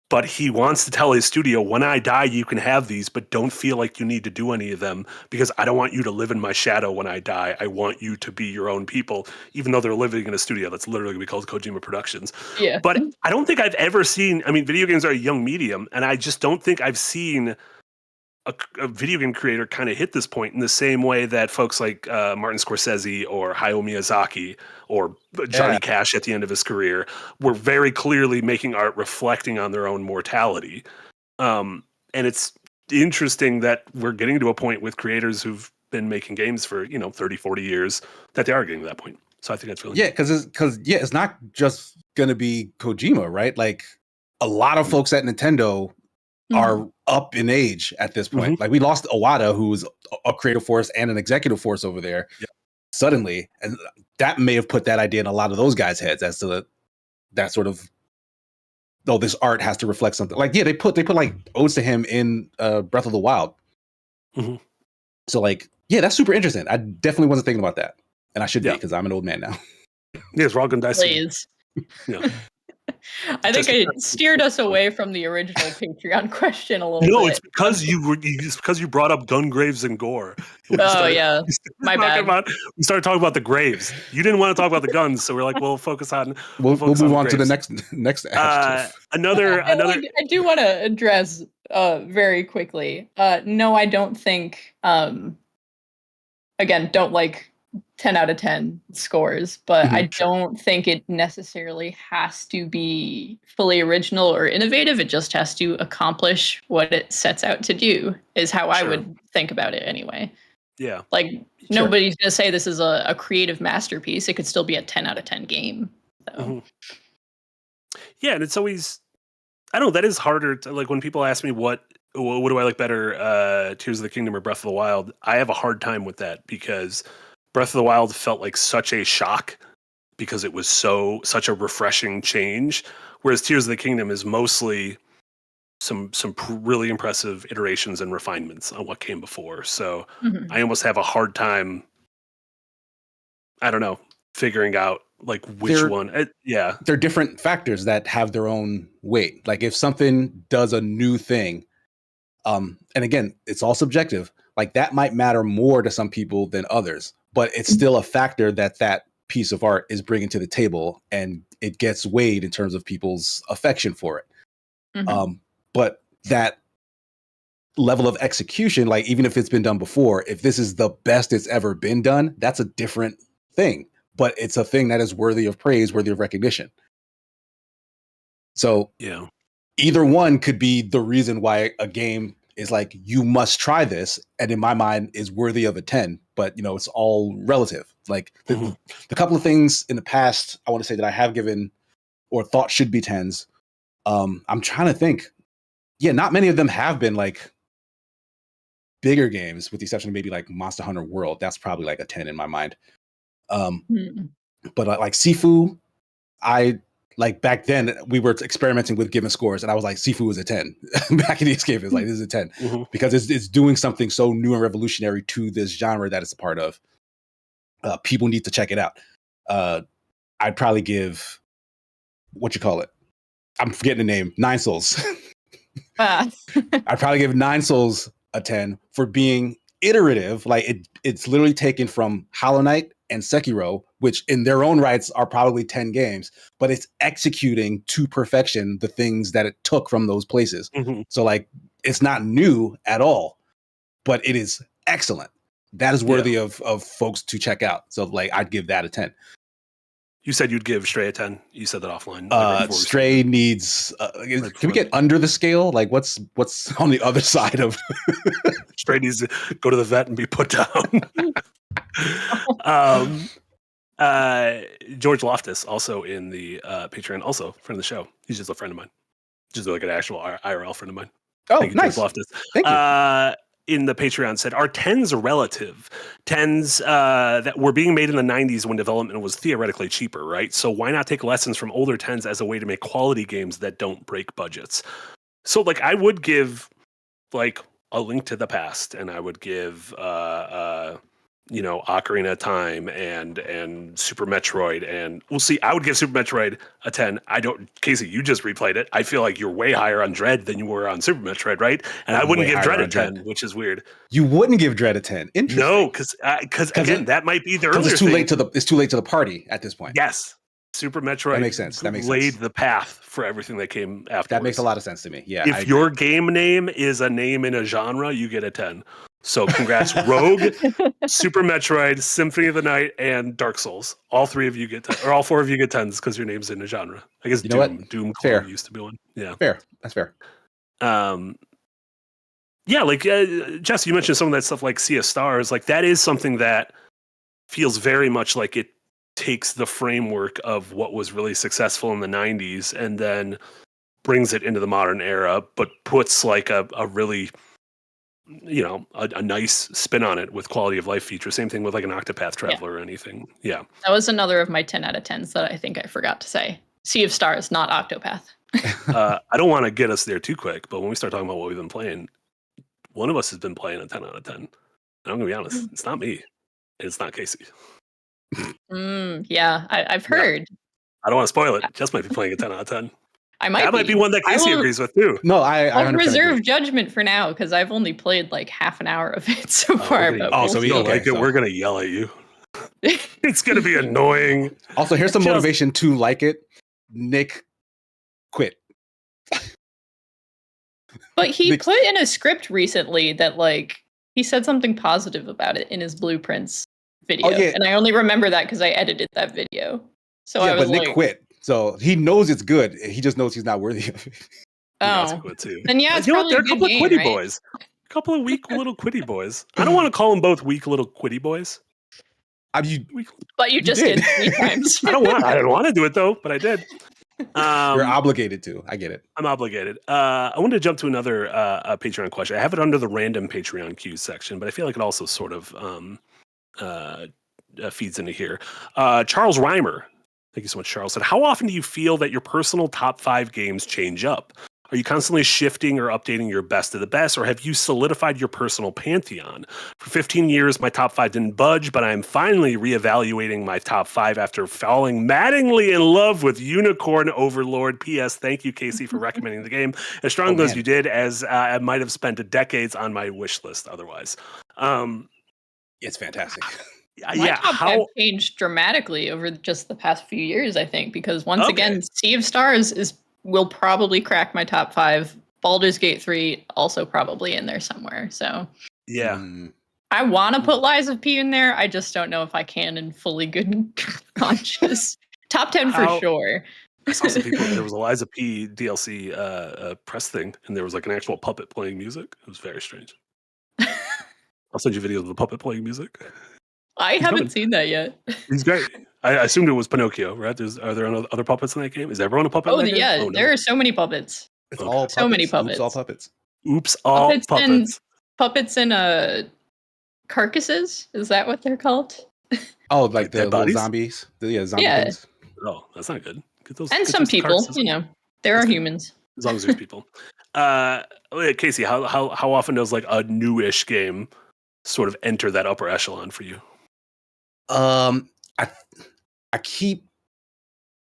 But he wants to tell his studio, when I die, you can have these, but don't feel like you need to do any of them, because I don't want you to live in my shadow when I die. I want you to be your own people, even though they're living in a studio that's literally going to be called Kojima Productions. Yeah. But I don't think I've ever seen, I mean, video games are a young medium, and I just don't think I've seen a video game creator kind of hit this point in the same way that folks like Martin Scorsese or Hayao Miyazaki or Johnny Cash at the end of his career were very clearly making art reflecting on their own mortality. And it's interesting that we're getting to a point with creators who've been making games for, 30, 40 years that they are getting to that point. So I think that's really because it's not just going to be Kojima, right? Like, a lot of folks at Nintendo are up in age at this point. Like, we lost Iwata, who was a creative force and an executive force over there suddenly. And that may have put that idea in a lot of those guys' heads as to that sort of, oh, this art has to reflect something. Like, they put like odes to him in Breath of the Wild. So like, that's super interesting. I definitely wasn't thinking about that. And I should be, because I'm an old man now. Yes, we're all going to die soon. Please. Yeah. I think I steered us away from the original Patreon question a little bit. No, it's because you brought up gun graves and gore. My bad. We started talking about the graves. You didn't want to talk about the guns, so we're like, we'll focus on. We'll move on to the next. Another. I do want to address very quickly. No, I don't think. Again, don't like 10 out of 10 scores, but I don't think it necessarily has to be fully original or innovative. It just has to accomplish what it sets out to do, is how I would think about it anyway. Yeah. Like, nobody's going to say this is a creative masterpiece. It could still be a 10 out of 10 game. So. Yeah, and it's always, I don't know, that is harder to, like, when people ask me what do I like better, Tears of the Kingdom or Breath of the Wild, I have a hard time with that, because Breath of the Wild felt like such a shock because it was such a refreshing change, whereas Tears of the Kingdom is mostly some really impressive iterations and refinements on what came before. So I almost have a hard time I don't know, figuring out like which one. Yeah. They're different factors that have their own weight. Like if something does a new thing, and again, it's all subjective. Like that might matter more to some people than others, but it's still a factor that piece of art is bringing to the table, and it gets weighed in terms of people's affection for it. Mhm. But that level of execution, like even if it's been done before, if this is the best it's ever been done, that's a different thing. But it's a thing that is worthy of praise, worthy of recognition. So Yeah. either one could be the reason why a game is like, you must try this, and in my mind is worthy of a 10. But you know, it's all relative. Like the couple of things in the past I want to say that I have given or thought should be 10s. I'm trying to think. Yeah, not many of them have been like bigger games, with the exception of maybe like Monster Hunter World. That's probably like a 10 in my mind. Mhm. But like Sifu, I like back then we were experimenting with giving scores, and I was like, Sifu is a 10. Back in the escape, it's like this is a 10 because it's doing something so new and revolutionary to this genre that it's a part of. People need to check it out. I'd probably give what you call it. I'm forgetting the name. Nine Souls. I'd probably give Nine Souls a 10 for being iterative. Like it's literally taken from Hollow Knight and Sekiro, which in their own rights are probably 10 games, but it's executing to perfection the things that it took from those places. So like it's not new at all, but it is excellent. That is worthy of folks to check out. So like I'd give that a 10. You said you'd give Stray a 10. You said that offline. Right Stray needs. Can we get under the scale? Like, what's on the other side of? Stray needs to go to the vet and be put down. George Loftus, also in the Patreon, also friend of the show. He's just a friend of mine, just like an actual IRL friend of mine. Oh, Thank you, nice. George Loftus. Thank you. In the Patreon said, are 10s relative? 10s that were being made in the 90s when development was theoretically cheaper, right? So why not take lessons from older 10s as a way to make quality games that don't break budgets? So like I would give like A Link to the Past, and I would give Ocarina of Time and Super Metroid, and we'll see. I would give Super Metroid a 10. Casey, you just replayed it. I feel like you're way higher on Dread than you were on Super Metroid, right? And I wouldn't give Dread a 10, which is weird. You wouldn't give Dread a 10. Interesting. No, because again, that might be the earlier it's too late to the party at this point. Yes. Super Metroid that makes sense. laid the path for everything that came afterwards. That makes a lot of sense to me. Yeah. If your game name is a name in a genre, you get a 10. So congrats, Rogue, Super Metroid, Symphony of the Night, and Dark Souls. All 3 of you get 10, or all 4 of you get 10s because your name's in a genre. I guess Doom fair. Used to be one. Yeah. Fair. That's fair. Yeah, like Jess, you mentioned some of that stuff like Sea of Stars. Like that is something that feels very much like it takes the framework of what was really successful in the 90s and then brings it into the modern era, but puts like a really, a nice spin on it with quality of life features. Same thing with like an Octopath Traveler or anything. Yeah. That was another of my 10 out of 10s that I think I forgot to say. Sea of Stars, not Octopath. I don't want to get us there too quick, but when we start talking about what we've been playing, one of us has been playing a 10 out of 10. And I'm going to be honest, it's not me. It's not Casey. Yeah, I've heard. I don't want to spoil it. Jess might be playing a 10 out of 10. That might be one that Casey agrees with too. No, I'll reserve judgment for now because I've only played like half an hour of it so far. So we don't like it. We're gonna yell at you. It's gonna be annoying. Also, here's some motivation to like it. Nick quit. But he put in a script recently that like he said something positive about it in his blueprints video, and I only remember that because I edited that video. So I was but Nick quit. So he knows it's good. He just knows he's not worthy of it. Oh, too. And yeah, it's probably they're a couple of quitty right? boys. A couple of weak little quitty boys. I don't want to call them both weak little quitty boys. But you just did 3 times. I didn't want to do it though, but I did. You're obligated to. I get it. I'm obligated. I wanted to jump to another Patreon question. I have it under the random Patreon Q's section, but I feel like it also sort of feeds into here. Charles Reimer. Thank you so much, Charles. Said, how often do you feel that your personal top 5 games change up? Are you constantly shifting or updating your best of the best, or have you solidified your personal pantheon? For 15 years, my top 5 didn't budge, but I'm finally reevaluating my top 5 after falling maddeningly in love with Unicorn Overlord. P.S. Thank you, Casey, for recommending the game as strongly as you did, as I might have spent decades on my wish list otherwise. It's fantastic. My Yeah, top 5 changed dramatically over just the past few years, I think, because once again, Sea of Stars will probably crack my top 5. Baldur's Gate 3 also probably in there somewhere. So yeah. I want to put Lies of P in there. I just don't know if I can in fully good conscious. Top 10 for sure. I saw some people. There was a Lies of P DLC press thing, and there was like an actual puppet playing music. It was very strange. I'll send you videos of the puppet playing music. I haven't seen that yet. He's great. I assumed it was Pinocchio, right? Are there other puppets in that game? Is everyone a puppet? Oh, yeah. No. There are so many puppets. It's all puppets. So many puppets. Oops, all puppets. Oops, all puppets. Puppets in carcasses. Is that what they're called? Oh, like the little zombies. Zombie things. Oh, that's not good. And some people, there are humans. As long as there's people. Casey, how often does like a newish game sort of enter that upper echelon for you? I keep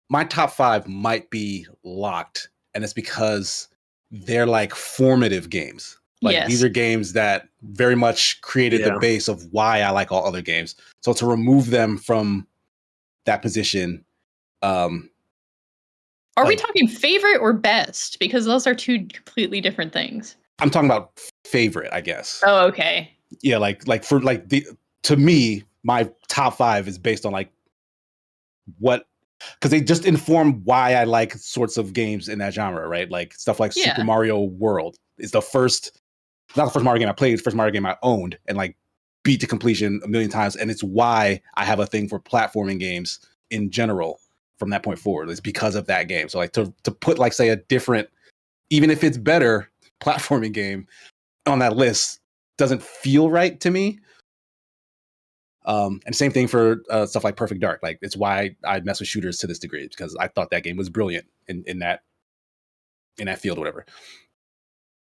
my top 5 might be locked, and it's because they're like formative games. Like these are games that very much created the base of why I like all other games. So to remove them from that position, are we talking favorite or best? Because those are two completely different things. I'm talking about favorite, I guess. Oh, okay. Yeah, to me, my top 5 is based on like what, because they just inform why I like sorts of games in that genre, right? Like stuff like Super Mario World is not the first Mario game I played, the first Mario game I owned and like beat to completion a million times. And it's why I have a thing for platforming games in general from that point forward. It's because of that game. So like to put like, say, a different, even if it's better platforming game on that list doesn't feel right to me. And same thing for stuff like Perfect Dark. Like it's why I mess with shooters to this degree, because I thought that game was brilliant in that field or whatever.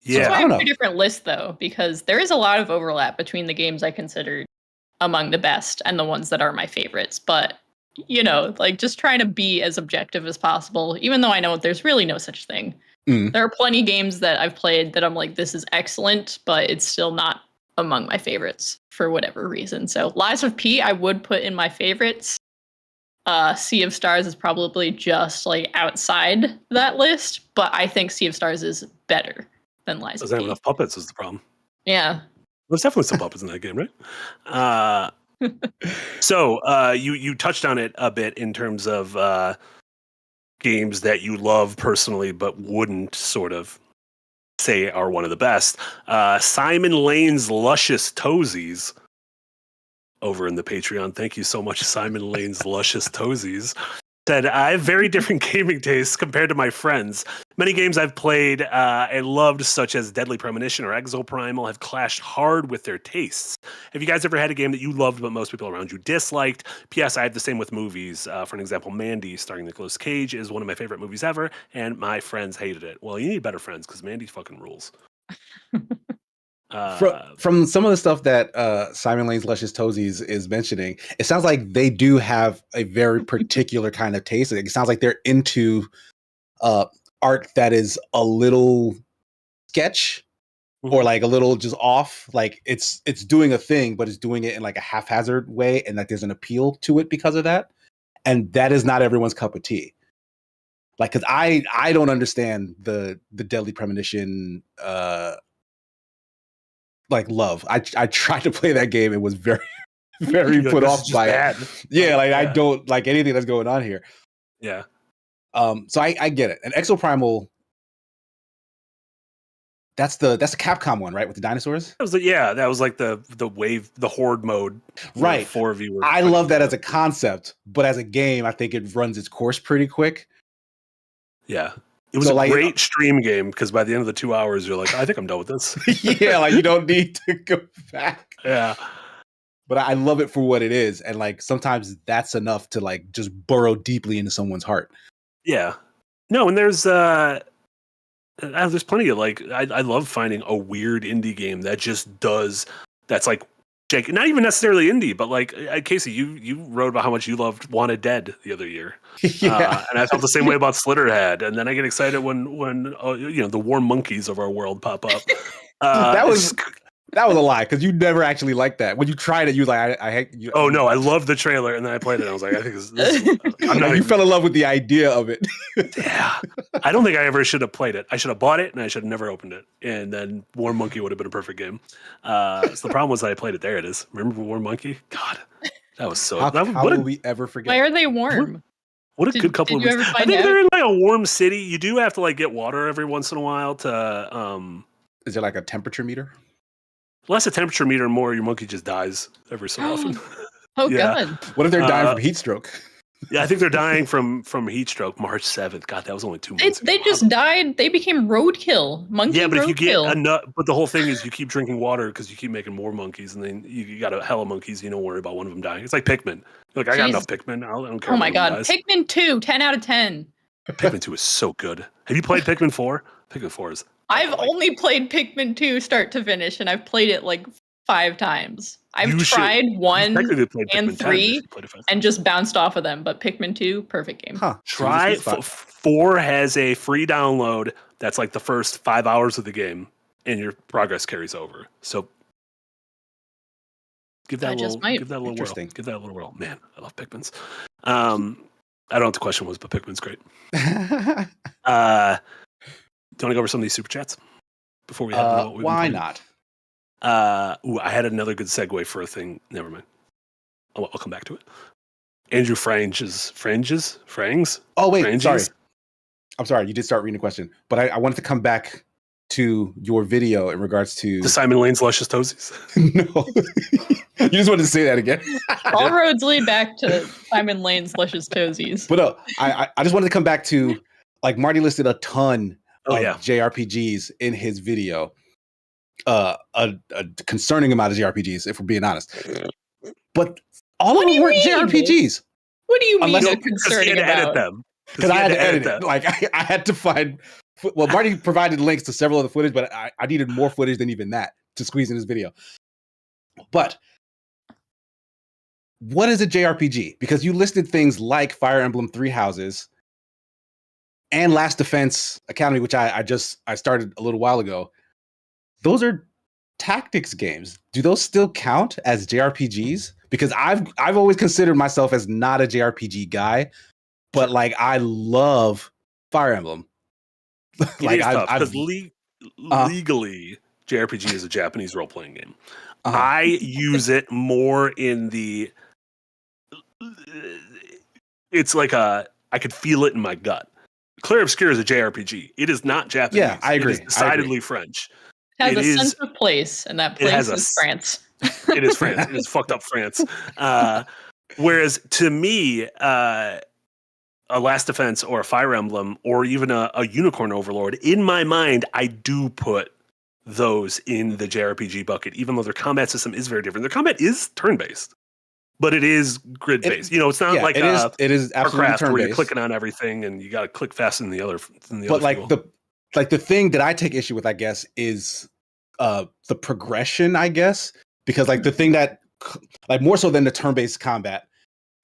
Yeah, so I have 2 different lists though, because there is a lot of overlap between the games I considered among the best and the ones that are my favorites. But like just trying to be as objective as possible, even though I know there's really no such thing. There are plenty of games that I've played that I'm like, this is excellent, but it's still not among my favorites for whatever reason. So Lies of P I would put in my favorites. Sea of Stars is probably just like outside that list, but I think Sea of Stars is better than Lies of P. Doesn't have enough puppets is the problem. Yeah. There's definitely some puppets in that game, right? So you touched on it a bit in terms of games that you love personally, but wouldn't sort of say are one of the best. Simon Lane's Luscious Toesies over in the Patreon. Thank you so much, Simon Lane's Luscious Toesies. Said, I have very different gaming tastes compared to my friends. Many games I've played and loved, such as Deadly Premonition or Exoprimal, have clashed hard with their tastes. Have you guys ever had a game that you loved but most people around you disliked? P.S. I have the same with movies. For an example, Mandy, starring Nicolas Cage, is one of my favorite movies ever, and my friends hated it. Well, you need better friends, because Mandy fucking rules. From some of the stuff that Simon Lane's Luscious Toesies is mentioning, it sounds like they do have a very particular kind of taste. It sounds like they're into art that is a little sketch or like a little just off. Like it's doing a thing, but it's doing it in like a haphazard way, and like there's an appeal to it because of that. And that is not everyone's cup of tea. Like, because I don't understand the Deadly Premonition like love. I tried to play that game and was very very put off by it. Yeah, like I don't like anything that's going on here. Yeah. So I get it. And Exoprimal, that's the Capcom one, right? With the dinosaurs? That was like the wave, the horde mode. Right. 4 of you were I love that as a concept, but as a game, I think it runs its course pretty quick. Yeah. It was a great stream game, because by the end of the 2 hours, you're like, I think I'm done with this. Yeah, like you don't need to go back. Yeah. But I love it for what it is. And like sometimes that's enough to like just burrow deeply into someone's heart. Yeah. No, and there's there's plenty of like I love finding a weird indie game that just does that's like Jake, not even necessarily indie, but like Casey, you wrote about how much you loved Wanted Dead the other year, Yeah. and I felt the same way about Slitterhead. And then I get excited when the warm monkeys of our world pop up. that was a lie because you never actually liked that. When you tried it, you was like, I hate you. Oh no, I loved the trailer, and then I played it. And I was like, I think this is I'm not you even, fell in love with the idea of it. yeah. I don't think I ever should have played it. I should have bought it, and I should have never opened it. And then Warm Monkey would have been a perfect game. So the problem was that I played it. There it is. Remember Warm Monkey? God, that was so. How will we ever forget? Why are they warm? What a good couple did of you weeks. ever I find think out? they're in like a warm city. You do have to like get water every once in a while to Is there like a temperature meter? less a temperature meter and more your monkey just dies every so often. Oh Yeah. God. What if they're dying from heat stroke? Yeah, I think they're dying from heat stroke March 7th. God, that was only 2 months ago. They just died. They became roadkill. Monkey Yeah, but if you get roadkill. enough, but the whole thing is you keep drinking water because you keep making more monkeys, and then you got a hell of monkeys. You don't worry about one of them dying. It's like Pikmin. You're like, I got Jeez. enough Pikmin. I don't care. Oh my if one God. dies. Pikmin 2, 10 out of 10. Pikmin 2 is so good. Have you played Pikmin 4? Pikmin 4 is. I've only played Pikmin 2 start to finish, and I've played it like 5 times. I've You should- tried 1 technically played and Pikmin 10, 3 you should play it fast. and just bounced off of them, but Pikmin 2, perfect game. Huh. Try Sweet spot. 4 has a free download that's like the first 5 hours of the game, and your progress carries over. So give that I a just little, might. give that a little whirl. Interesting. Give that a little whirl. Man, I love Pikmins. I don't know what the question was, but Pikmin's great. Do you want to go over some of these super chats before we head into what we've been Why playing? not? I had another good segue for a thing. Never mind. I'll come back to it. Andrew Frangs. Oh wait, Franges? sorry. I'm sorry. You did start reading the question, but I wanted to come back to your video in regards to The Simon Lane's Luscious Toesies. no. You just wanted to say that again. All roads lead back to Simon Lane's Luscious Toesies. But no, I just wanted to come back to like Marty listed a ton Oh, of yeah. JRPGs in his video. A concerning amount of JRPGs, if we're being honest. But all What of do them you weren't mean? JRPGs. What do you mean Unless- a Because he concerning had to edit about? them. Because I he had to edit them. it. Like I had to find. Well, Marty provided links to several of the footage, but I needed more footage than even that to squeeze in his video. But what is a JRPG? Because you listed things like Fire Emblem Three Houses and Last Defense Academy, which I started a little while ago. Those are tactics games. Do those still count as JRPGs? Because I've always considered myself as not a JRPG guy, but like I love Fire Emblem. Like because Uh-huh. legally, JRPG is a Japanese role playing game. Uh-huh. I use it more in the. It's like I could feel it in my gut. Clair Obscur is a JRPG. It is not Japanese. Yeah, I agree. It is decidedly French. Has It a is- sense of place, and that it has place a is s- France. It is France. It is fucked up France. Whereas to me, a Last Defense or a Fire Emblem or even a Unicorn Overlord, in my mind, I do put those in the JRPG bucket, even though their combat system is very different. Their combat is turn-based, but it is grid-based. It's not Yeah, like it is absolutely Warcraft where you're turn-based. clicking on everything and you got to click faster than the other. But like people. the thing that I take issue with, I guess, is the progression, I guess, because like the thing that like more so than the turn-based combat,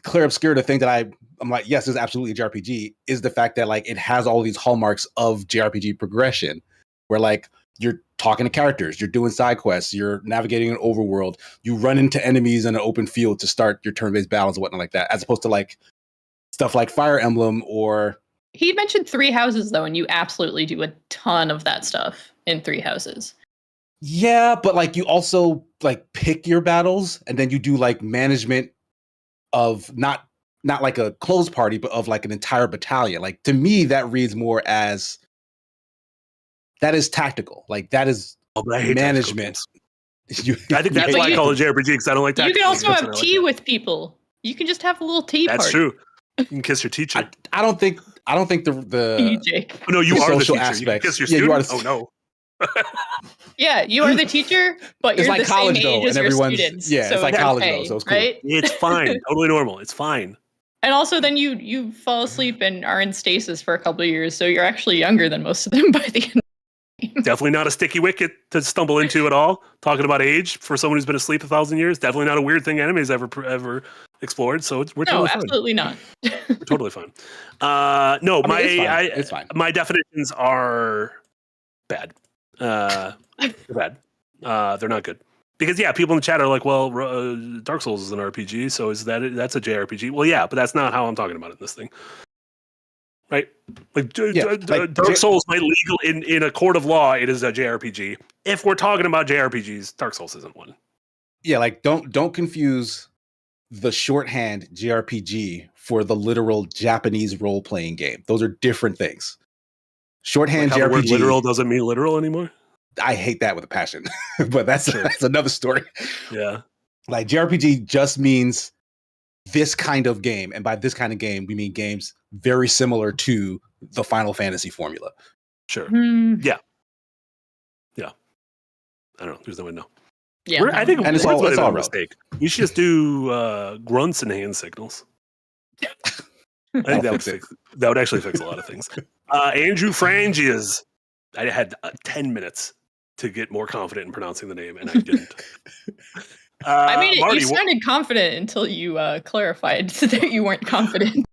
Clair Obscur, the thing that I'm like, yes, it's absolutely a JRPG, is the fact that like it has all these hallmarks of JRPG progression, where like you're talking to characters, you're doing side quests, you're navigating an overworld, you run into enemies in an open field to start your turn-based battles and whatnot like that, as opposed to like stuff like Fire Emblem or He mentioned Three Houses though, and you absolutely do a ton of that stuff in Three Houses. yeah, but like you also like pick your battles and then you do like management of not like a closed party, but of like an entire battalion. Like to me, that reads more as that is tactical. Like that is but I hate management. tactical games. I think that's but why I you- call it JRPG because I don't like You tactical can also games, have and I like tea that. with people. You can just have a little tea That's party. true. You can kiss your teacher. I don't think the Jake. Oh, no, you the are the social teacher. You can aspects. kiss your Yeah, you student. are Oh no. Yeah, you are the teacher, but It's you're like the college, same though, age as and your everyone's- students. yeah, it's so like college, though, okay, so it's cool. right? It's fine. Totally normal. It's fine. And also, then you fall asleep and are in stasis for a couple of years, so you're actually younger than most of them by the end. Definitely not a sticky wicket to stumble into at all. Talking about age for someone who's been asleep 1,000 years, definitely not a weird thing anime's ever explored. So we're No, totally fine. absolutely not. We're totally fine. No, it's fine. my definitions are bad. They're bad. They're not good. Because people in the chat are like, well, Dark Souls is an RPG, so that's a JRPG? Well, yeah, but that's not how I'm talking about it in this thing. Right? Like, Dark Souls might legal in a court of law, it is a JRPG. If we're talking about JRPGs, Dark Souls isn't one. Yeah, like don't confuse the shorthand JRPG for the literal Japanese role-playing game. Those are different things. Shorthand like how JRPG. The word literal doesn't mean literal anymore. I hate that with a passion, but that's another story. Yeah, like JRPG just means this kind of game, and by this kind of game, we mean games very similar to the Final Fantasy formula. Sure. Yeah. I don't know. There's no way to know. Yeah, I think and it's all a mistake. We should just do grunts and hand signals. I think that would actually fix a lot of things. Andrew Frangias. I had 10 minutes to get more confident in pronouncing the name, and I didn't. I mean, Marty, you sounded confident until you clarified that you weren't confident.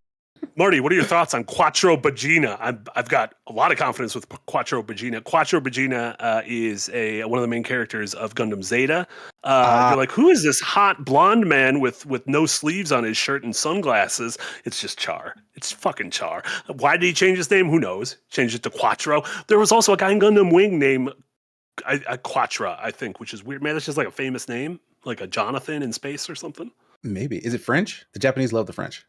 Marty, what are your thoughts on Quattro Bagina? I've got a lot of confidence with Quattro Bagina. Quattro Bagina is one of the main characters of Gundam Zeta. You're like, who is this hot blonde man with no sleeves on his shirt and sunglasses? It's just Char. It's fucking Char. Why did he change his name? Who knows? Changed it to Quattro. There was also a guy in Gundam Wing named Quatra, I think, which is weird. Man, that's just like a famous name, like a Jonathan in space or something. Maybe. Is it French? The Japanese love the French.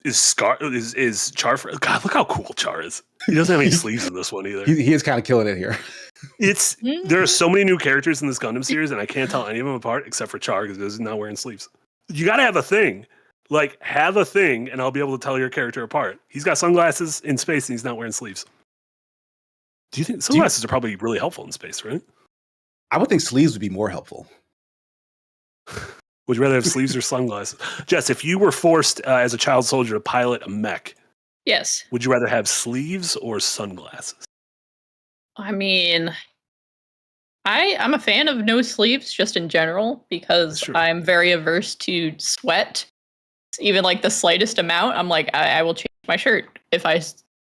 Is Char? God, look how cool Char is. He doesn't have any sleeves in this one either. He is kind of killing it here. There are so many new characters in this Gundam series, and I can't tell any of them apart except for Char because he's not wearing sleeves. You got to have a thing. Like, have a thing, and I'll be able to tell your character apart. He's got sunglasses in space, and he's not wearing sleeves. Do you think sunglasses are probably really helpful in space, right? I would think sleeves would be more helpful. Would you rather have sleeves or sunglasses? Jess, if you were forced as a child soldier to pilot a mech, Yes. would you rather have sleeves or sunglasses? I mean, I'm a fan of no sleeves just in general because I'm very averse to sweat. Even like the slightest amount, I'm like, I will change my shirt if I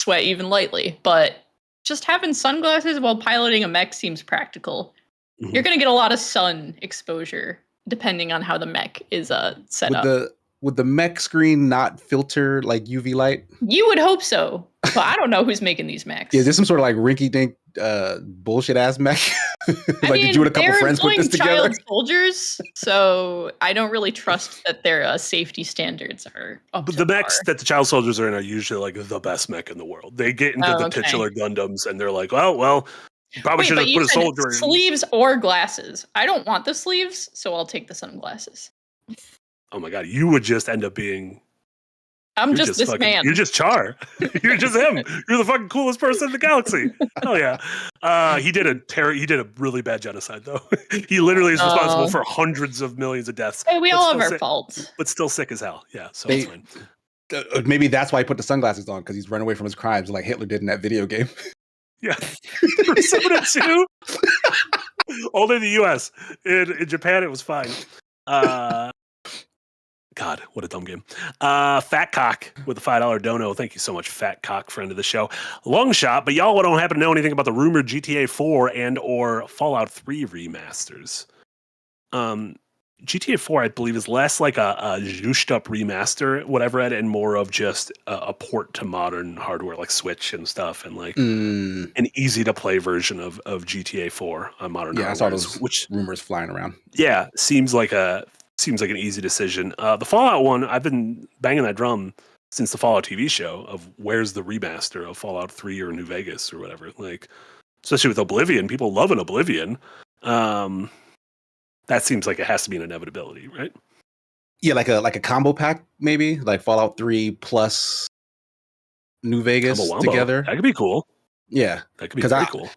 sweat even lightly. But just having sunglasses while piloting a mech seems practical. Mm-hmm. You're going to get a lot of sun exposure depending on how the mech is set up. Would the mech screen not filter like UV light? You would hope so, but I don't know who's making these mechs. Is this some sort of like rinky-dink bullshit ass mech? Did you and a couple friends put this together? Child soldiers, so I don't really trust that their safety standards are up to the mechs that the child soldiers are in are usually like the best mech in the world. They get into the titular Gundams and they're like, oh well. Probably should have put a soldier in. Sleeves or glasses. I don't want the sleeves, so I'll take the sunglasses. Oh my god, you would just end up being. I'm just this man. You're just Char. You're just him. You're the fucking coolest person in the galaxy. Hell yeah. He did a really bad genocide though. He literally is responsible for hundreds of millions of deaths. Hey, we all have our faults. But still sick as hell. Yeah, so it's fine. Maybe that's why he put the sunglasses on, because he's run away from his crimes like Hitler did in that video game. Yeah. Persona 2. Only in the US. In Japan, it was fine. God, what a dumb game. Fat Cock with a $5 dono. Thank you so much, Fat Cock, friend of the show. Long shot, but y'all don't happen to know anything about the rumored GTA 4 and or Fallout 3 remasters. GTA 4, I believe, is less like a zhooshed up remaster, whatever, and more of just a port to modern hardware like Switch and stuff, and like an easy to play version of GTA 4 on modern hardware. I saw those rumors flying around. Yeah, seems like an easy decision. The Fallout one, I've been banging that drum since the Fallout TV show of where's the remaster of Fallout 3 or New Vegas or whatever. Like, especially with Oblivion, people love an Oblivion. That seems like it has to be an inevitability, right? Yeah, like a combo pack, maybe like Fallout 3 plus New Vegas together. That could be cool. Yeah, that could be pretty cool.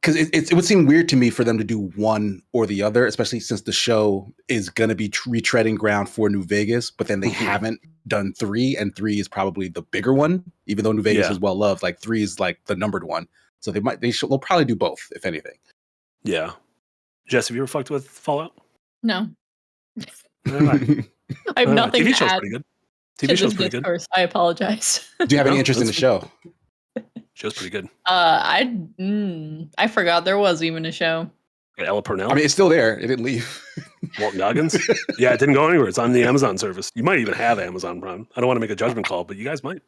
because it would seem weird to me for them to do one or the other, especially since the show is going to be retreading ground for New Vegas, but then they haven't done 3, and 3 is probably the bigger one, even though New Vegas is well loved. Like 3 is like the numbered one, so they'll probably do both, if anything. Yeah. Jess, have you ever fucked with Fallout? No. Right. I have nothing TV to show's add pretty good. to TV show's this pretty good. discourse. I apologize. Do you have any No, interest in the that's show? Show's pretty good. I forgot there was even a show. Ella Purnell. I mean, it's still there. It didn't leave. Walton Goggins. Yeah, it didn't go anywhere. It's on the Amazon service. You might even have Amazon Prime. I don't want to make a judgment call, but you guys might.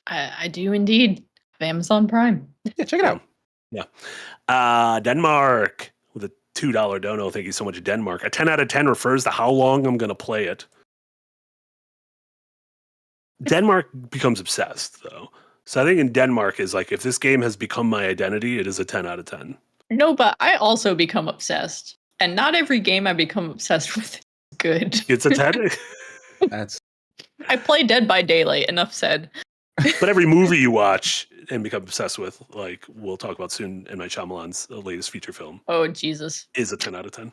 I do indeed have Amazon Prime. Yeah, check it out. Yeah. Denmark with a $2 dono. Thank you so much, Denmark. A 10 out of 10 refers to how long I'm going to play it. Denmark becomes obsessed, though. So I think in Denmark is like, if this game has become my identity, it is a 10 out of 10. No, but I also become obsessed. And not every game I become obsessed with is good. It's a 10. That's I play Dead by Daylight, enough said. But every movie you watch and become obsessed with, like we'll talk about soon in my Shyamalan's latest feature film, Oh, Jesus. is a 10 out of 10.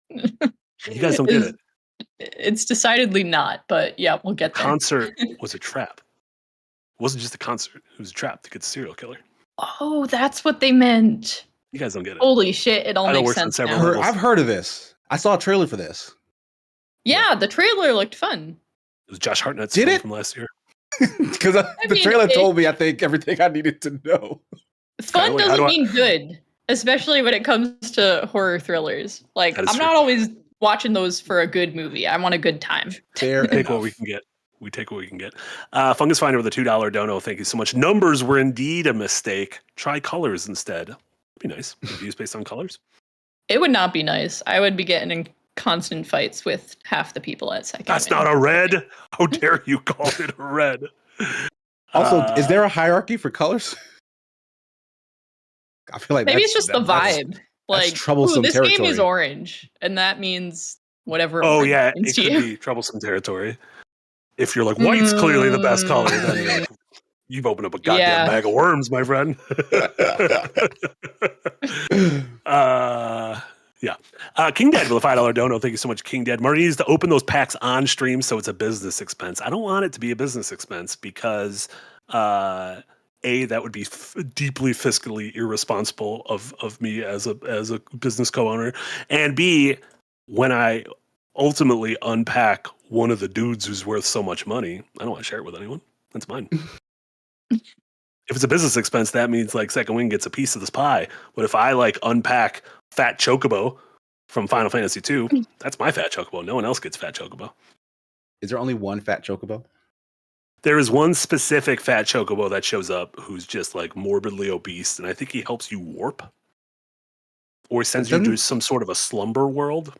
You guys don't get it. It's decidedly not, but yeah, we'll get there. Concert was a trap. It wasn't just a concert. It was a trap to get the serial killer. Oh, that's what they meant. You guys don't get it. Holy shit, it all I know makes worse than sense several now. levels. I've heard of this. I saw a trailer for this. Yeah, the trailer looked fun. It was Josh Hartnett's Did film it? from last year. Because the mean, trailer told me, I think, everything I needed to know. Fun Kylie, how doesn't do I- mean good, especially when it comes to horror thrillers. Like, That I'm is not true. always watching those for a good movie. I want a good time. Fair We take enough. what we can get. We take what we can get. Fungus Finder with a $2 dono. Thank you so much. Numbers were indeed a mistake. Try colors instead. That'd be nice. Reviews based on colors. It would not be nice. I would be getting in constant fights with half the people at second. That's not a red. How dare you call it a red? Also, is there a hierarchy for colors? I feel like Maybe that's, it's just the that's- vibe. Like, troublesome this game territory. is orange, and that means whatever. Oh orange yeah, means it to could you. be troublesome territory. If you're like, white's clearly the best color, then you're like, you've opened up a goddamn Yeah. bag of worms, my friend. Yeah. King Dad with a $5 dono. Thank you so much, King Dad. Marty needs to open those packs on stream so it's a business expense. I don't want it to be a business expense because A, that would be deeply fiscally irresponsible of me as a business co-owner. And B, when I ultimately unpack one of the dudes who's worth so much money, I don't want to share it with anyone. That's mine. If it's a business expense, that means like Second Wing gets a piece of this pie. But if I like unpack Fat Chocobo from Final Fantasy II, that's my Fat Chocobo. No one else gets Fat Chocobo. Is there only one fat chocobo? There is one specific Fat Chocobo that shows up who's just like morbidly obese, and I think he helps you warp. Or he sends you to some sort of a slumber world.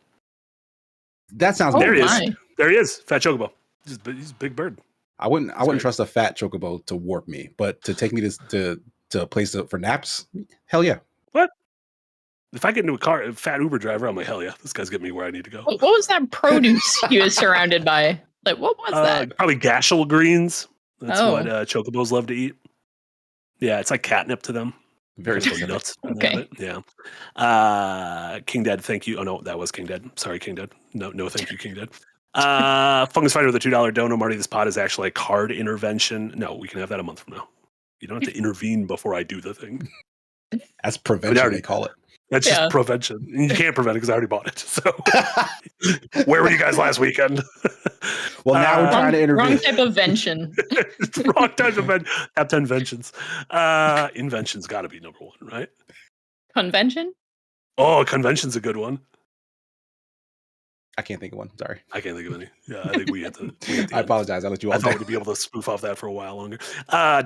That sounds. Oh There he is. my. There he is, Fat Chocobo. He's a big bird. I wouldn't great. trust a fat chocobo to warp me, but to take me to a place for naps, hell yeah. What? If I get into a fat Uber driver, I'm like, hell yeah, this guy's getting me where I need to go. What was that produce he was surrounded by? Like, what was that? Probably gashel greens. That's Oh. what chocobos love to eat. Yeah, it's like catnip to them. Very Because specific. nuts. when they Okay. have it. Yeah. King Dad, thank you. Oh no, that was King Dad. Sorry, King Dad. No, thank you, King Dad. Fungus Fighter with a $2 dono. Marty, this pod is actually a card intervention. No, we can have that a month from now. You don't have to intervene before I do the thing. That's prevention, already- they call it. That's Yeah. just prevention. And you can't prevent it because I already bought it. So where were you guys last weekend? Well, now we're trying to Wrong intervene. type of vention. It's the wrong type of top 10 inventions. Invention's got to be number one, right? Convention? Oh, convention's a good one. I can't think of one. Sorry. I can't think of any. Yeah, I think we had to. I apologize. I let you I all thought know. we'd be able to spoof off that for a while longer.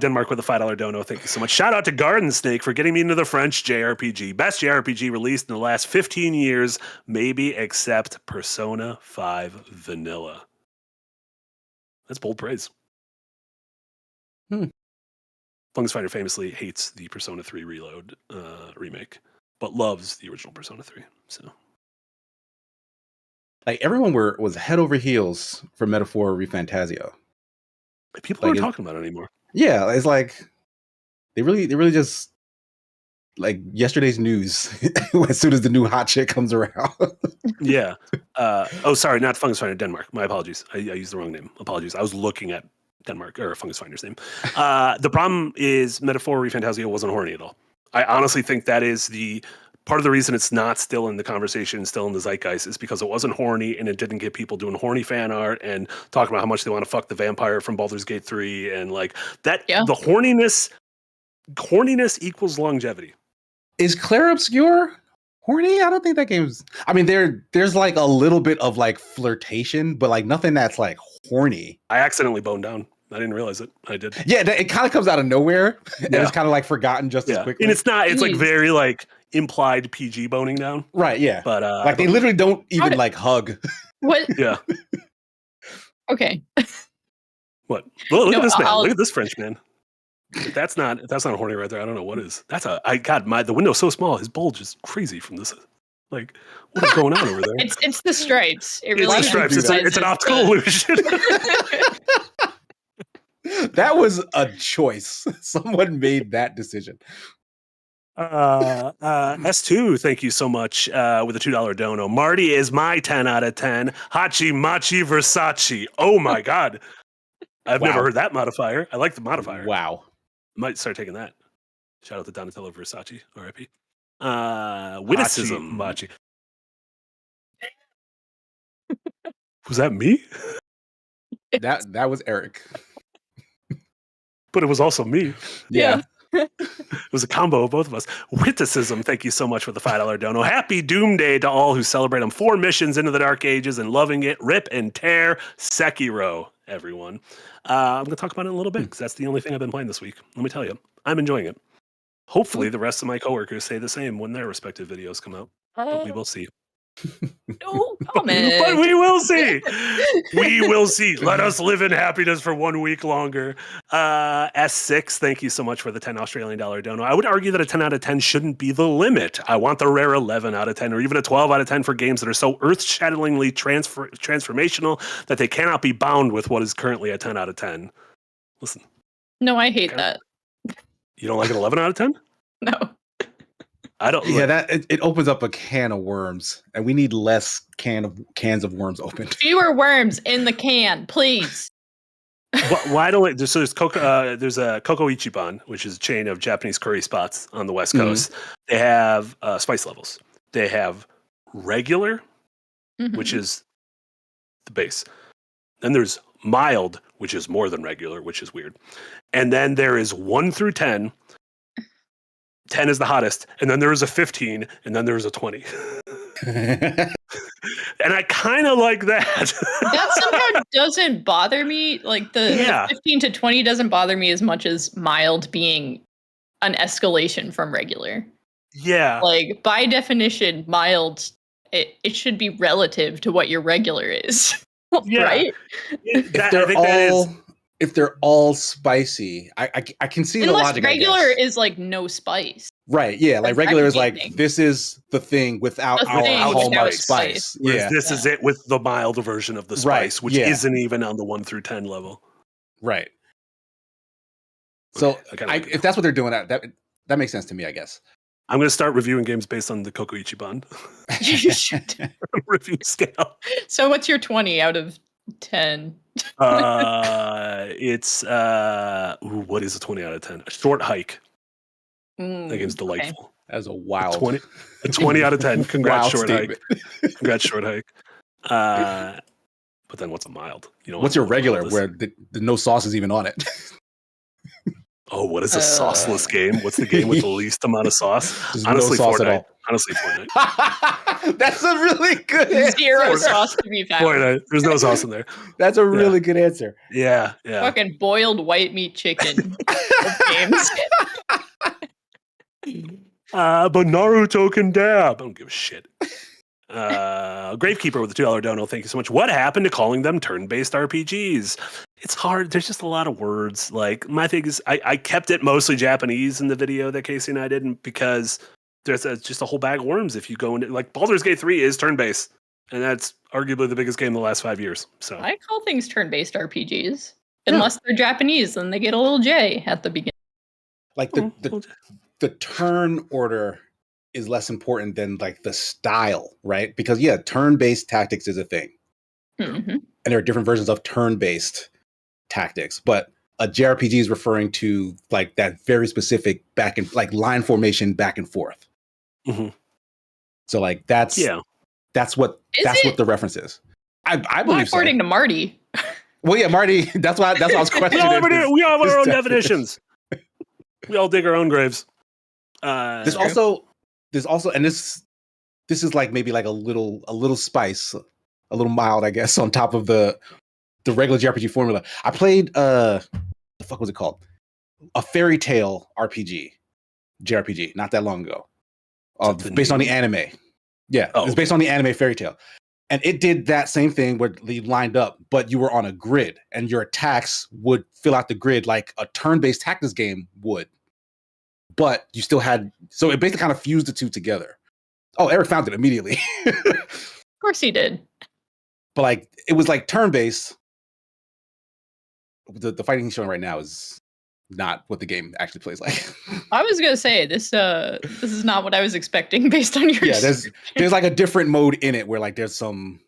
Denmark with a $5 dono. Thank you so much. Shout out to Garden Snake for getting me into the French JRPG. Best JRPG released in the last 15 years, maybe except Persona 5 Vanilla. That's bold praise. Fungus Fighter famously hates the Persona 3 Reload remake, but loves the original Persona 3. So Like everyone was head over heels for Metaphor Refantasio. people aren't talking about it anymore. Yeah, it's like they really just like yesterday's news as soon as the new hot shit comes around. Yeah. Sorry, not Fungus Finder, Denmark. My apologies. I used the wrong name. Apologies. I was looking at Denmark or Fungus Finder's name. The problem is Metaphor ReFantazio wasn't horny at all. I honestly think that is the part of the reason it's not still in the conversation, still in the zeitgeist, is because it wasn't horny and it didn't get people doing horny fan art and talking about how much they want to fuck the vampire from Baldur's Gate 3 and like that. Yeah. The horniness equals longevity. Is Claire Obscure horny? I don't think that game's. I mean, there's like a little bit of like flirtation, but like nothing that's like horny. I accidentally boned down. I didn't realize it. I did. Yeah, it kind of comes out of nowhere, and it's kind of like forgotten just as quickly. And it's not. It's like very like implied PG boning down. Right. Yeah. But like they literally don't even like hug. What? Yeah. Okay. What? Look No, at this man. I'll- Look at this French man. If that's not horny right there. I don't know what is. That's a. The window's so small. His bulge is crazy from this. Like, what is going on over there? It's the stripes. It It's really the stripes. It's an optical illusion. That was a choice. Someone made that decision. S2, thank you so much with a $2 dono. Marty is my 10 out of 10. Hachi Machi Versace. Oh my God. I've never heard that modifier. I like the modifier. Wow. Might start taking that. Shout out to Donatello Versace, RIP. Witticism, Machi. Was that me? That was Eric. But it was also me. Yeah. It was a combo of both of us. Witticism, thank you so much for the $5 dono. Happy Doomday to all who celebrate on 4 missions into the Dark Ages and loving it. Rip and tear Sekiro, everyone. I'm going to talk about it in a little bit because that's the only thing I've been playing this week. Let me tell you, I'm enjoying it. Hopefully the rest of my coworkers say the same when their respective videos come out. But we will see. No comment. But we will see. We will see. Let us live in happiness for 1 week longer. S6, thank you so much for the $10 Australian dono. I would argue that a 10 out of 10 shouldn't be the limit. I want the rare 11 out of 10 or even a 12 out of 10 for games that are so earth-shatteringly transformational that they cannot be bound with what is currently a 10 out of 10. Listen. No, I hate that. You don't like an 11 out of 10? No. I don't. Yeah, that it opens up a can of worms, and we need less cans of worms opened. Fewer worms in the can, please. Why don't we? So there's a Coco Ichiban, which is a chain of Japanese curry spots on the West Coast. They have spice levels. They have regular, which is the base. Then there's mild, which is more than regular, which is weird. And then there is 1 through 10. 10 is the hottest, and then there is a 15, and then there's a 20. And I kind of like that. That somehow doesn't bother me. Like the 15 to 20 doesn't bother me as much as mild being an escalation from regular. Yeah. Like by definition, mild, it should be relative to what your regular is. Right? If they're all spicy, I can see the logic. Regular is like no spice. Right. Yeah. Like regular is like, this is the thing without our hallmark spice. Yeah. This is it with the mild version of the spice, which isn't even on the 1 through 10 level. Right. So if that's what they're doing, that makes sense to me, I guess. I'm going to start reviewing games based on the Coco Ichiban. You should. Review scale. So what's your 20 out of 10? It's what is a 20 out of 10? A Short Hike. That game's delightful. Okay. That was a wild 20 out of 10. Congrats, Short statement. Hike. Congrats, Short Hike. But then what's a mild? What's your regular where the no sauce is even on it? Oh, what is a sauceless game? What's the game with the least amount of sauce? Honestly, no sauce Fortnite. Honestly, Fortnite. That's a really good answer. Zero sauce to be found. Fortnite. There's no sauce in there. That's a really good answer. Yeah. Fucking boiled white meat chicken games. But Naruto can dab. I don't give a shit. Gravekeeper with the $2 dono. Thank you so much. What happened to calling them turn-based RPGs? It's hard. There's just a lot of words. Like my thing is, I kept it mostly Japanese in the video that Casey and I did because there's just a whole bag of worms. If you go into like Baldur's Gate 3 is turn-based, and that's arguably the biggest game in the last 5 years. So I call things turn-based RPGs unless they're Japanese, then they get a little J at the beginning. Like the turn order is less important than like the style, right? Because yeah, turn-based tactics is a thing. Mm-hmm. And there are different versions of turn-based tactics, but a JRPG is referring to like that very specific back and like line formation back and forth. Mm-hmm. So like that's what the reference is. I Not believe so. according to Marty. Well, yeah, Marty. That's why I was questioning. We all have our own definitions. We all dig our own graves. There's also, and this is like maybe like a little spice, a little mild, I guess, on top of the regular JRPG formula. I played the fuck was it called? A Fairy Tale JRPG, not that long ago. Based on the anime. Yeah, it's based on the anime Fairy Tale. And it did that same thing where you lined up, but you were on a grid and your attacks would fill out the grid like a turn-based tactics game would. But you still had, so it basically kind of fused the two together. Oh, Eric found it immediately. Of course he did. But like, it was like turn-based. The fighting he's showing right now is not what the game actually plays like. I was gonna say this is not what I was expecting based on your there's like a different mode in it where like there's some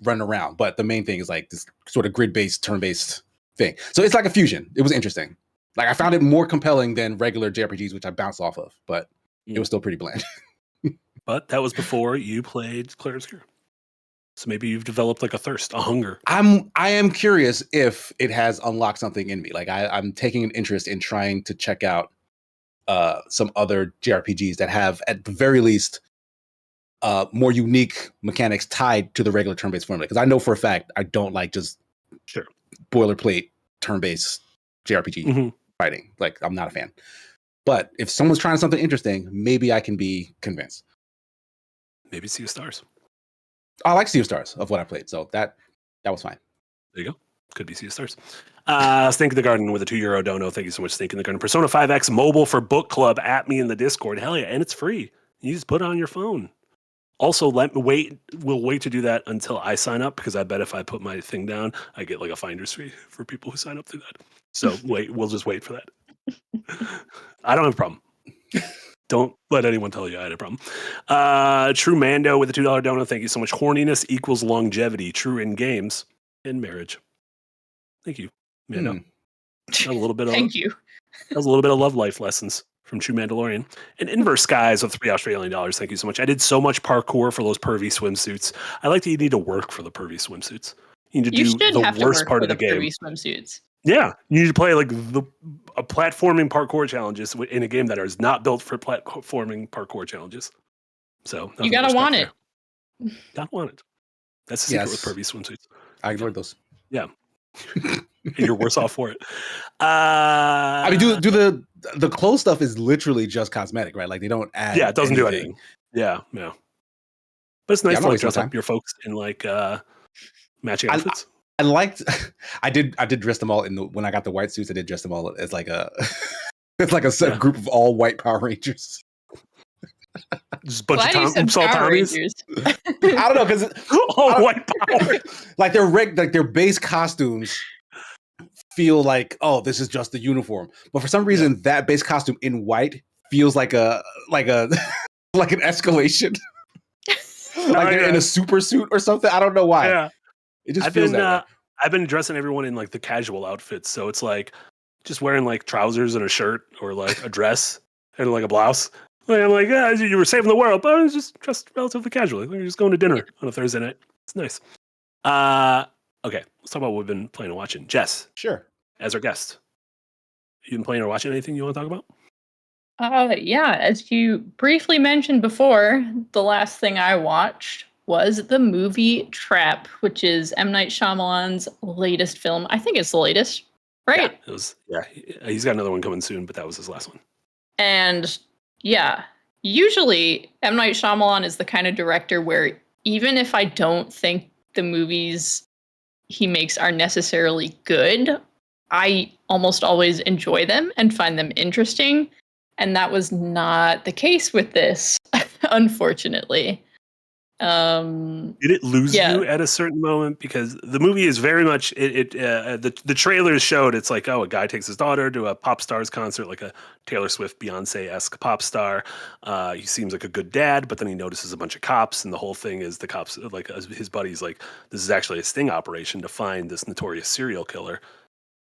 running around, but the main thing is like this sort of grid-based, turn-based thing. So it's like a fusion. It was interesting. Like I found it more compelling than regular JRPGs, which I bounced off of, but it was still pretty bland. But that was before you played Clair Obscur. So maybe you've developed like a thirst, a hunger. I am curious if it has unlocked something in me. Like I'm taking an interest in trying to check out some other JRPGs that have, at the very least, more unique mechanics tied to the regular turn-based formula. Because I know for a fact I don't like just boilerplate turn-based JRPG fighting. Like I'm not a fan. But if someone's trying something interesting, maybe I can be convinced. Maybe Sea of Stars. I like Sea of Stars of what I played, so that was fine. There you go. Could be Sea of Stars. Snake in the Garden with a €2 dono. Thank you so much, Snake in the Garden. Persona 5X mobile for book club at me in the Discord. Hell yeah, and it's free. You just put it on your phone. Also, we'll wait to do that until I sign up, because I bet if I put my thing down, I get like a finder's fee for people who sign up through that. So we'll just wait for that. I don't have a problem. Don't let anyone tell you I had a problem. True Mando with a $2 dono. Thank you so much. Horniness equals longevity. True in games and marriage. Thank you, Mando. That was a little bit of Thank you. That was a little bit of love life lessons from True Mandalorian. And Inverse Skies with $3 Australian. Thank you so much. I did so much parkour for those pervy swimsuits. I like that you need to work for the pervy swimsuits. You need to do the worst part of the game. Pervy swimsuits. Yeah, you need to play like a platforming parkour challenges in a game that is not built for platforming parkour challenges. So you gotta want it. Gotta want it. That's the secret with pervy swimsuits. I ignored those. Yeah, and you're worse off for it. I mean, do the clothes stuff is literally just cosmetic, right? Like they don't add. Yeah, it doesn't do anything. Yeah. But it's nice to like dress up your folks in like matching outfits. I did dress them all when I got the white suits. I did dress them all as like it's like a set group of all white Power Rangers. Just a bunch of Tommies. I don't know, because all white Power. Like their base costumes feel like, oh, this is just the uniform. But for some reason, that base costume in white feels like an escalation. Like they're in a super suit or something. I don't know why. Yeah. It just feels that way. I've been dressing everyone in like the casual outfits, so it's like just wearing like trousers and a shirt, or like a dress and like a blouse. Like, I'm like, yeah, you were saving the world, but I was just dressed relatively casually. Like, you're just going to dinner on a Thursday night. It's nice. Okay, let's talk about what we've been playing and watching. Jess, sure, as our guest, you been playing or watching anything you want to talk about? Yeah, as you briefly mentioned before, the last thing I watched was the movie Trap, which is M. Night Shyamalan's latest film. I think it's the latest, right? Yeah, it was. Yeah, he's got another one coming soon, but that was his last one. And yeah, usually M. Night Shyamalan is the kind of director where even if I don't think the movies he makes are necessarily good, I almost always enjoy them and find them interesting. And that was not the case with this, unfortunately. Did it lose Yeah. you at a certain moment? Because the movie is very much the trailers showed it's like, oh, a guy takes his daughter to a pop stars concert, like a Taylor Swift, Beyonce-esque pop star. He seems like a good dad, but then he notices a bunch of cops, and the whole thing is the cops, like his buddy's like, this is actually a sting operation to find this notorious serial killer.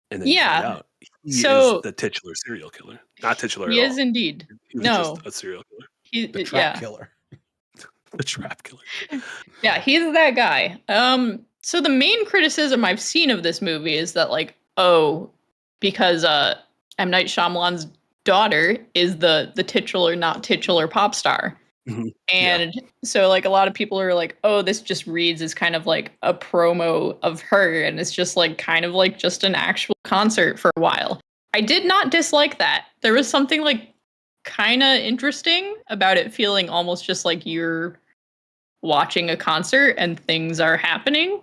And then you find out he is the titular serial killer. Not titular at all. He is indeed. He was No. just a serial killer. The trap killer. The trap killer. Yeah, he's that guy. So the main criticism I've seen of this movie is that, like, because M. Night Shyamalan's daughter is the titular, not titular pop star. Mm-hmm. And so, like, a lot of people are like, oh, this just reads as kind of like a promo of her, and it's just like kind of like just an actual concert for a while. I did not dislike that. There was something like kind of interesting about it feeling almost just like you're watching a concert and things are happening.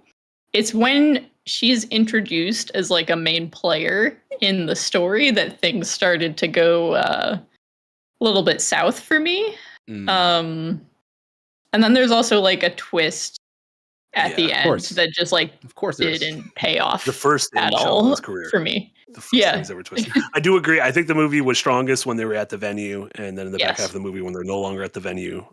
It's when she's introduced as like a main player in the story that things started to go a little bit south for me. And then there's also like a twist at the end that just like didn't pay off. The first in at all Shyamalan's career for me. The first thing he's ever twisted. I do agree. I think the movie was strongest when they were at the venue, and then in the back half of the movie when they're no longer at the venue,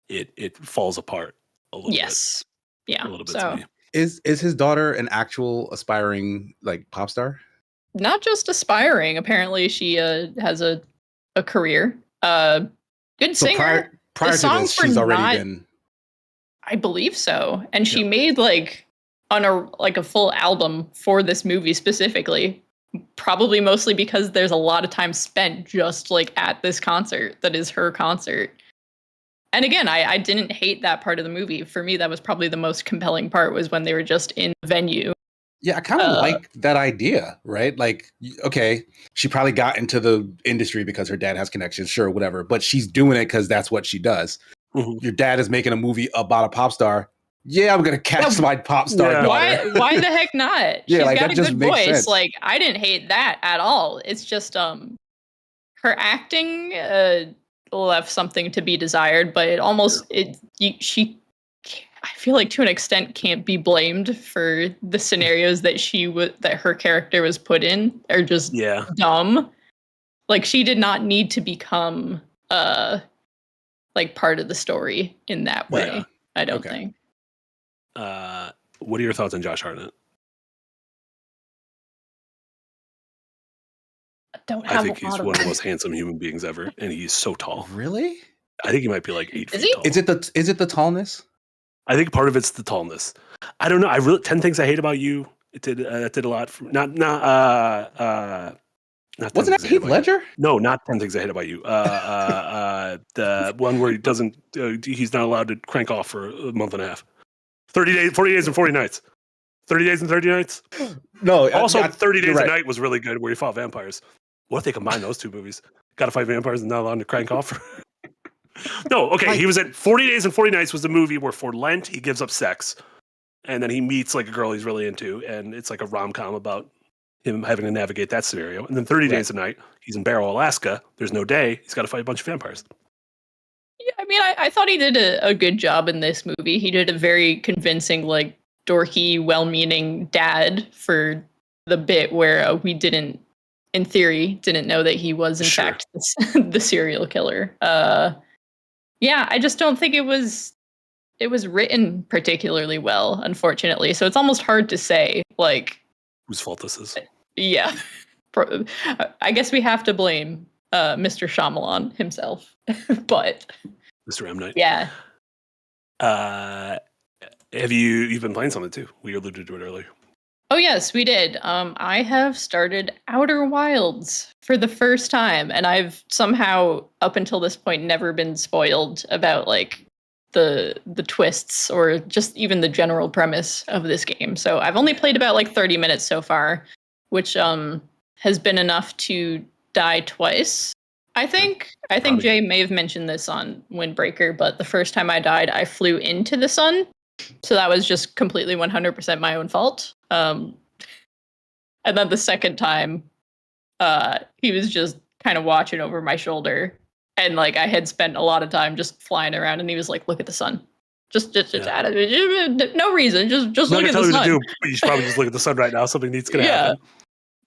it falls apart a little bit. Yeah. A little bit so to me. Is his daughter an actual aspiring like pop star? Not just aspiring. Apparently, she has a career. Good singer. Prior to this, she's already been. I believe so, and she made like on a full album for this movie specifically. Probably mostly because there's a lot of time spent just like at this concert that is her concert. And again, I didn't hate that part of the movie. For me, that was probably the most compelling part, was when they were just in the venue. Yeah, I kind of like that idea, right? Like, okay, she probably got into the industry because her dad has connections, sure, whatever. But she's doing it because that's what she does. Mm-hmm. Your dad is making a movie about a pop star. Yeah, I'm gonna cast my pop star daughter. Why the heck not? Yeah, She's like, got that a just good makes voice. sense. Like, I didn't hate that at all. It's just her acting left something to be desired, but it almost she I feel like to an extent can't be blamed for the scenarios that that her character was put in are just dumb. Like, she did not need to become like part of the story in that way. I don't think. What are your thoughts on Josh Hartnett? I think he's one of the most handsome human beings ever, and he's so tall. Really? I think he might be like 8 feet tall. Is it the tallness? I think part of it's the tallness. I don't know. 10 Things I Hate About You. It did that did a lot for not wasn't that Heath Ledger? No, not 10 Things I Hate About You. The one where he doesn't he's not allowed to crank off for a month and a half. 40 days and 40 nights. 30 days and 30 nights? No. Also, 30 Days a Night was really good, where he fought vampires. What if they combine those two movies? Got to fight vampires and not allowed to crank off? No, okay. He was at 40 Days and 40 Nights was the movie where for Lent he gives up sex. And then he meets like a girl he's really into. And it's like a rom-com about him having to navigate that scenario. And then 30 Days a Night, he's in Barrow, Alaska. There's no day. He's got to fight a bunch of vampires. Yeah, I mean, I thought he did a good job in this movie. He did a very convincing, like, dorky, well-meaning dad for the bit where we didn't know that he was in fact the serial killer. Yeah, I just don't think it was written particularly well, unfortunately. So it's almost hard to say, like, whose fault this is. Yeah. I guess we have to blame Mr. Shyamalan himself. But Mr. M. Night. Yeah. Have you've been playing something too? We alluded to it earlier. Oh yes, we did. I have started Outer Wilds for the first time, and I've somehow up until this point never been spoiled about like the twists or just even the general premise of this game. So I've only played about like 30 minutes so far, which has been enough to die twice. I think Jay may have mentioned this on Windbreaker, but the first time I died, I flew into the sun. So that was just completely 100% my own fault. And then the second time, he was just kind of watching over my shoulder. And like I had spent a lot of time just flying around and he was like, look at the sun. No reason. Just Not look gonna at tell the you what to sun. do, but you should probably just look at the sun right now. Something neat's gonna Yeah.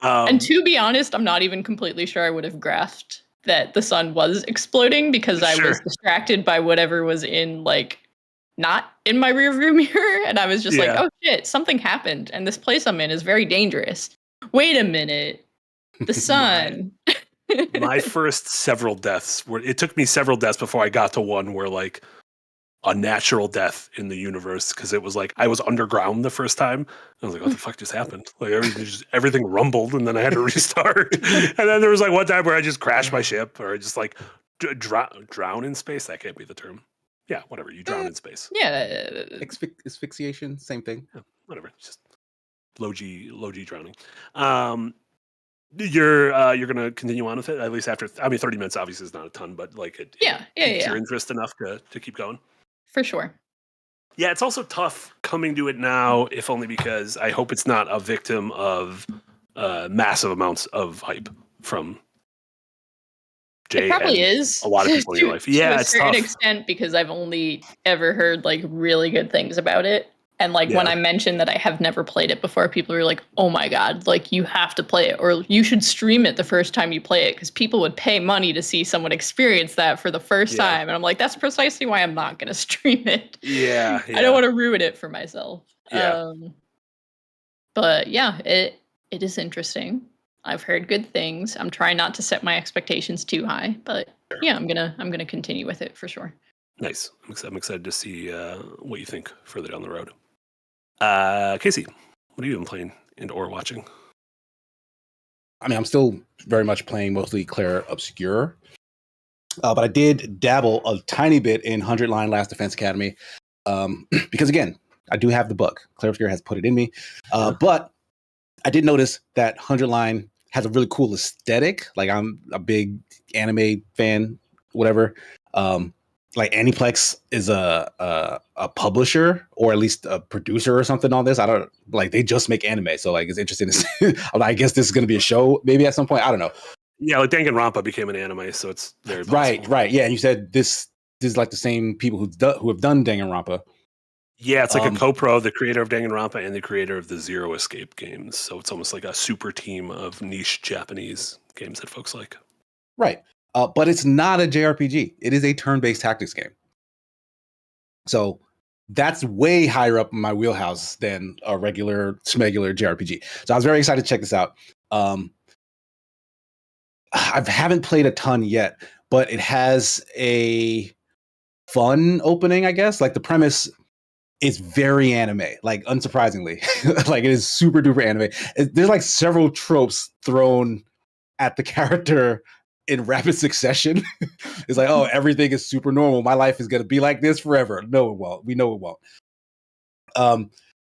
happen. And to be honest, I'm not even completely sure I would have grasped that the sun was exploding because I was distracted by whatever was in like not in my rearview mirror, and I was just like, oh shit, something happened, and this place I'm in is very dangerous. Wait a minute, the sun. My first several deaths it took me several deaths before I got to one where like a natural death in the universe, because it was like I was underground the first time. I was like, what the fuck just happened? Like everything rumbled, and then I had to restart. And then there was like one time where I just crashed my ship, or I just like drown in space. That can't be the term. Yeah, whatever. You drown in space. Yeah. Asphyxiation, same thing. Yeah, whatever. It's just low G drowning. You're gonna continue on with it at least after. 30 minutes obviously is not a ton, but like it piques your interest enough to keep going. For sure. Yeah, it's also tough coming to it now, if only because I hope it's not a victim of massive amounts of hype from Jay. It probably is a lot of people in your life. Yeah, to a it's certain tough. extent, because I've only ever heard like really good things about it. And like when I mentioned that I have never played it before, people were like, oh my God, like you have to play it, or you should stream it the first time you play it, because people would pay money to see someone experience that for the first time. And I'm like, that's precisely why I'm not going to stream it. Yeah. I don't want to ruin it for myself. Yeah. But yeah, it is interesting. I've heard good things. I'm trying not to set my expectations too high, but yeah, I'm gonna continue with it for sure. Nice. I'm excited to see what you think further down the road. Casey, what have you been playing and/or watching? I mean, I'm still very much playing mostly Claire Obscure, but I did dabble a tiny bit in 100 Line Last Defense Academy, because again, I do have the book. Claire Obscure has put it in me, but I did notice that 100 Line has a really cool aesthetic. Like I'm a big anime fan, whatever. Like Aniplex is a publisher, or at least a producer or something on this. I don't like, they just make anime. So like, it's interesting to see. I guess this is going to be a show maybe at some point. I don't know. Yeah. Like Danganronpa became an anime. So it's very possible. Right. Yeah. And you said this is like the same people who have done Danganronpa. Yeah. It's like a co-pro, the creator of Danganronpa and the creator of the Zero Escape games. So it's almost like a super team of niche Japanese games that folks like. Right. But it's not a JRPG. It is a turn-based tactics game. So that's way higher up in my wheelhouse than a regular JRPG. So I was very excited to check this out. I haven't played a ton yet, but it has a fun opening, I guess. Like the premise is very anime, like unsurprisingly. Like it is super duper anime. There's like several tropes thrown at the character in rapid succession. It's like, oh, everything is super normal. My life is going to be like this forever. No, it won't. We know it won't.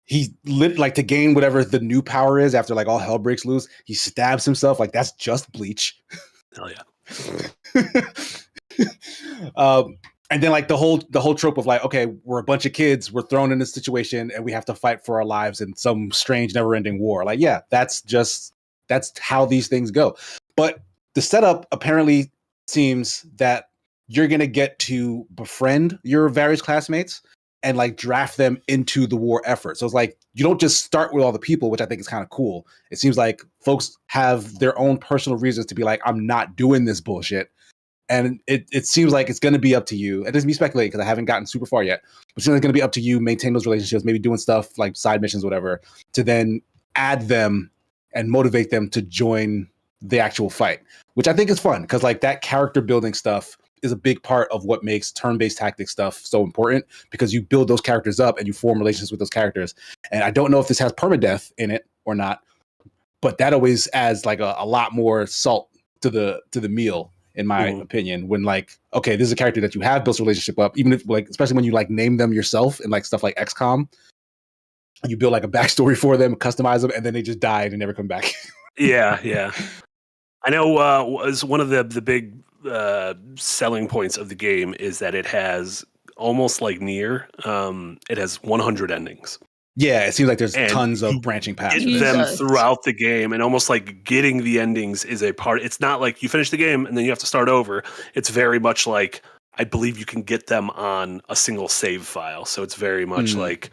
He like to gain whatever the new power is after like all hell breaks loose. He stabs himself. Like that's just Bleach. Hell yeah. And then like the whole trope of like, okay, we're a bunch of kids, we're thrown in this situation and we have to fight for our lives in some strange never ending war. Like, yeah, that's how these things go. But the setup apparently seems that you're going to get to befriend your various classmates and like draft them into the war effort. So it's like, you don't just start with all the people, which I think is kind of cool. It seems like folks have their own personal reasons to be like, I'm not doing this bullshit. And it seems like it's going to be up to you. It doesn't be speculating because I haven't gotten super far yet. But it's going to be up to you, maintain those relationships, maybe doing stuff like side missions, whatever, to then add them and motivate them to join the actual fight, which I think is fun because like that character building stuff is a big part of what makes turn-based tactics stuff so important, because you build those characters up and you form relationships with those characters. And I don't know if this has permadeath in it or not, but that always adds like a lot more salt to the meal, in my opinion, when like, okay, this is a character that you have built a relationship up, even if like, especially when you like name them yourself and like stuff like XCOM, you build like a backstory for them, customize them, and then they just died and never come back. Yeah. I know was one of the big selling points of the game is that it has almost like Nier. It has 100 endings. Yeah, it seems like there's tons of branching paths. Get them throughout the game, and almost like getting the endings is a part. It's not like you finish the game and then you have to start over. It's very much like I believe you can get them on a single save file. So it's very much like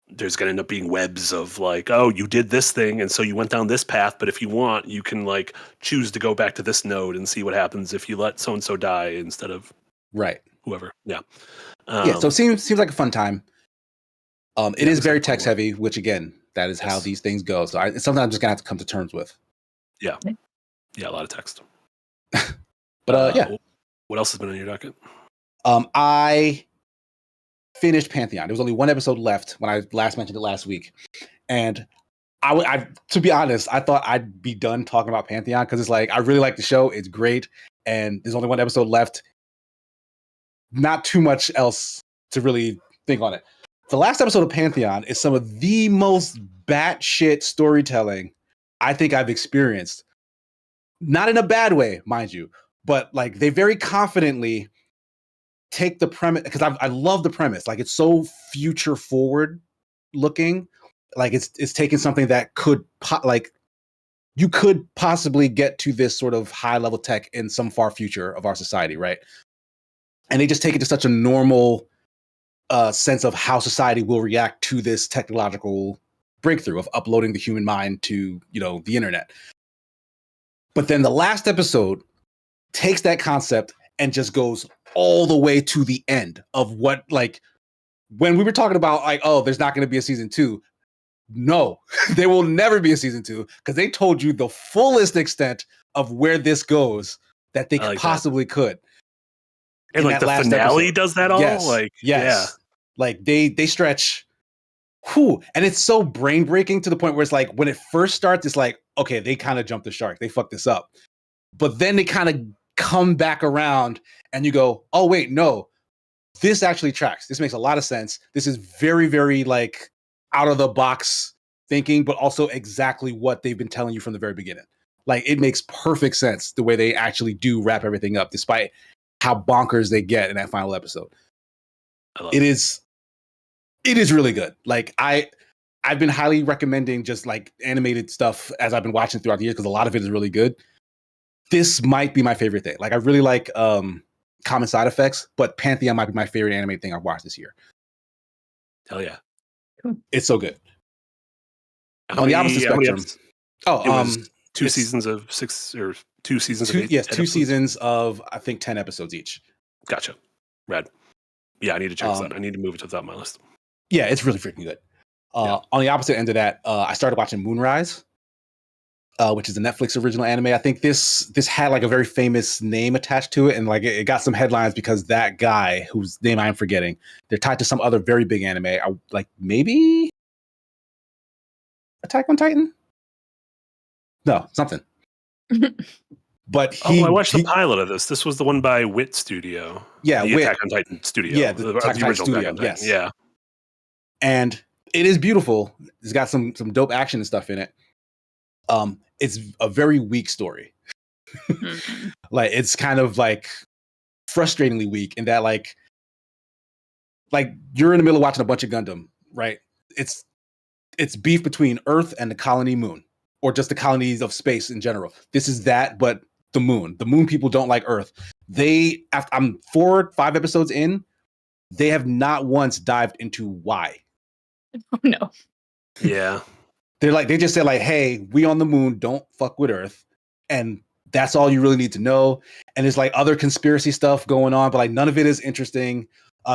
there's going to end up being webs of like, oh, you did this thing, and so you went down this path. But if you want, you can like choose to go back to this node and see what happens if you let so and so die instead of whoever. Yeah. So it seems like a fun time. It is very text one. heavy, which again, that is how these things go. So it's something I'm just gonna have to come to terms with. Yeah, a lot of text. But yeah. What else has been on your docket? I finished Pantheon. There was only one episode left when I last mentioned it last week, and I to be honest, I thought I'd be done talking about Pantheon because it's like I really like the show. It's great, and there's only one episode left. Not too much else to really think on it. The last episode of Pantheon is some of the most batshit storytelling I think I've experienced. Not in a bad way, mind you, but like they very confidently take the premise, because I love the premise. Like it's so future forward looking. Like it's taking something that could you could possibly get to this sort of high level tech in some far future of our society, right? And they just take it to such a normal sense of how society will react to this technological breakthrough of uploading the human mind to, the internet. But then the last episode takes that concept and just goes all the way to the end of what, like, when we were talking about, like, oh, there's not going to be a season 2. No, there will never be a season 2 because they told you the fullest extent of where this goes that they possibly could. And like the finale episode does that all? Yes, like, yes. Yeah. Like they stretch. Whew, and it's so brain breaking to the point where it's like when it first starts, it's like, okay, they kind of jumped the shark. They fucked this up. But then they kind of come back around and you go, oh, wait, no, this actually tracks. This makes a lot of sense. This is very, very like out of the box thinking, but also exactly what they've been telling you from the very beginning. Like it makes perfect sense the way they actually do wrap everything up, despite how bonkers they get in that final episode. It is really good. Like I've been highly recommending just like animated stuff as I've been watching throughout the years because a lot of it is really good. This might be my favorite thing. Like I really like Common Side Effects, but Pantheon might be my favorite animated thing I've watched this year. Hell yeah. It's so good. On the opposite spectrum. Two seasons of 6 or 2 seasons of 8. Yes, 2 seasons of I think 10 episodes each. Gotcha. Rad. Yeah, I need to check this out. I need to move it to the top of my list. Yeah, it's really freaking good. On the opposite end of that, I started watching Moonrise, which is a Netflix original anime. I think this had like a very famous name attached to it, and like it got some headlines because that guy whose name I'm forgetting, they're tied to some other very big anime. Like maybe Attack on Titan? No, something. But I watched the pilot of this. This was the one by Wit Studio. Yeah, the Attack on Titan studio. Yeah, the original studio. Yes. Yeah. And it is beautiful. It's got some dope action and stuff in it. It's a very weak story. Like it's kind of like frustratingly weak in that like you're in the middle of watching a bunch of Gundam, right? It's beef between Earth and the colony Moon, or just the colonies of space in general. This is that, but the Moon. The Moon people don't like Earth. I'm 4 or 5 episodes in, they have not once dived into why. Oh no. Yeah. They just said like, hey, we on the Moon, don't fuck with Earth. And that's all you really need to know. And there's like other conspiracy stuff going on, but like none of it is interesting.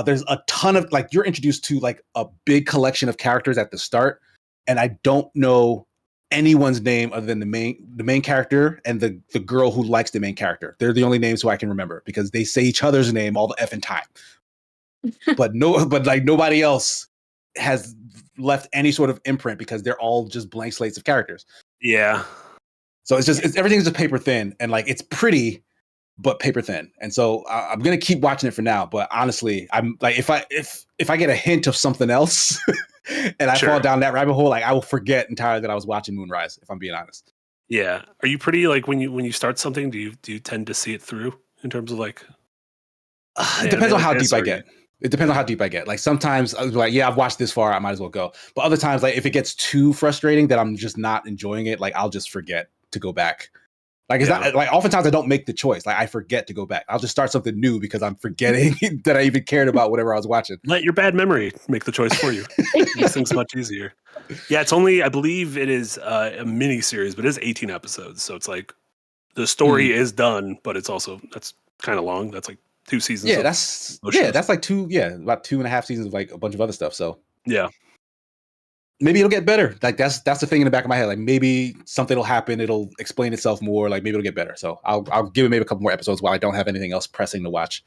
There's a ton of like, you're introduced to like a big collection of characters at the start. And I don't know anyone's name other than the main character and the girl who likes the main character. They're the only names who I can remember because they say each other's name all the effing time. but like nobody else has left any sort of imprint because they're all just blank slates of characters. Yeah. So everything's just paper thin and like it's pretty, but paper thin. And so I'm gonna keep watching it for now. But honestly, I'm like if I get a hint of something else and I fall down that rabbit hole, like I will forget entirely that I was watching Moonrise. If I'm being honest. Yeah. Are you pretty like when you start something? Do you tend to see it through in terms of like? It depends on how deep I get. It depends on how deep I get. Like sometimes I was like, yeah, I've watched this far, I might as well go. But other times, like if it gets too frustrating that I'm just not enjoying it, like I'll just forget to go back Like, it's not like oftentimes I don't make the choice. Like, I forget to go back. I'll just start something new because I'm forgetting that I even cared about whatever I was watching. Let your bad memory make the choice for you. Makes things much easier. Yeah, it's only, I believe it is a mini series, but it is 18 episodes. So it's like the story is done, but it's also, that's kind of long. That's like 2 seasons. Yeah, that's like about 2.5 seasons of like a bunch of other stuff. So yeah, maybe it'll get better. Like that's the thing in the back of my head. Like maybe something will happen. It'll explain itself more. Like maybe it'll get better. So I'll give it maybe a couple more episodes while I don't have anything else pressing to watch.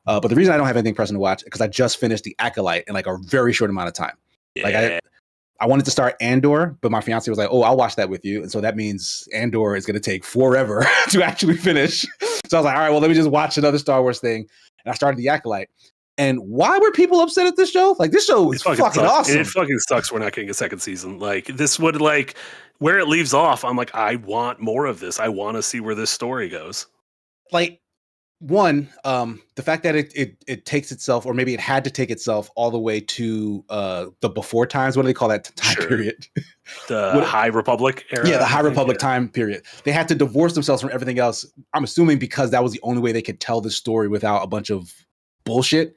But the reason I don't have anything pressing to watch is because I just finished The Acolyte in like a very short amount of time. yeah. Like I wanted to start Andor, but my fiance was like, "Oh, I'll watch that with you," and so that means Andor is going to take forever to actually finish. So I was like, "All right, well, let me just watch another Star Wars thing," and I started The Acolyte. And why were people upset at this show? Like, this show is fucking awesome. And it fucking sucks we're not getting a second season. Like, this would, like, where it leaves off, I'm like, I want more of this. I want to see where this story goes. Like, one, the fact that it takes itself, or maybe it had to take itself all the way to the before times. What do they call that time period? The High Republic era. Yeah, the High Republic time period. They had to divorce themselves from everything else. I'm assuming because that was the only way they could tell the story without a bunch of bullshit.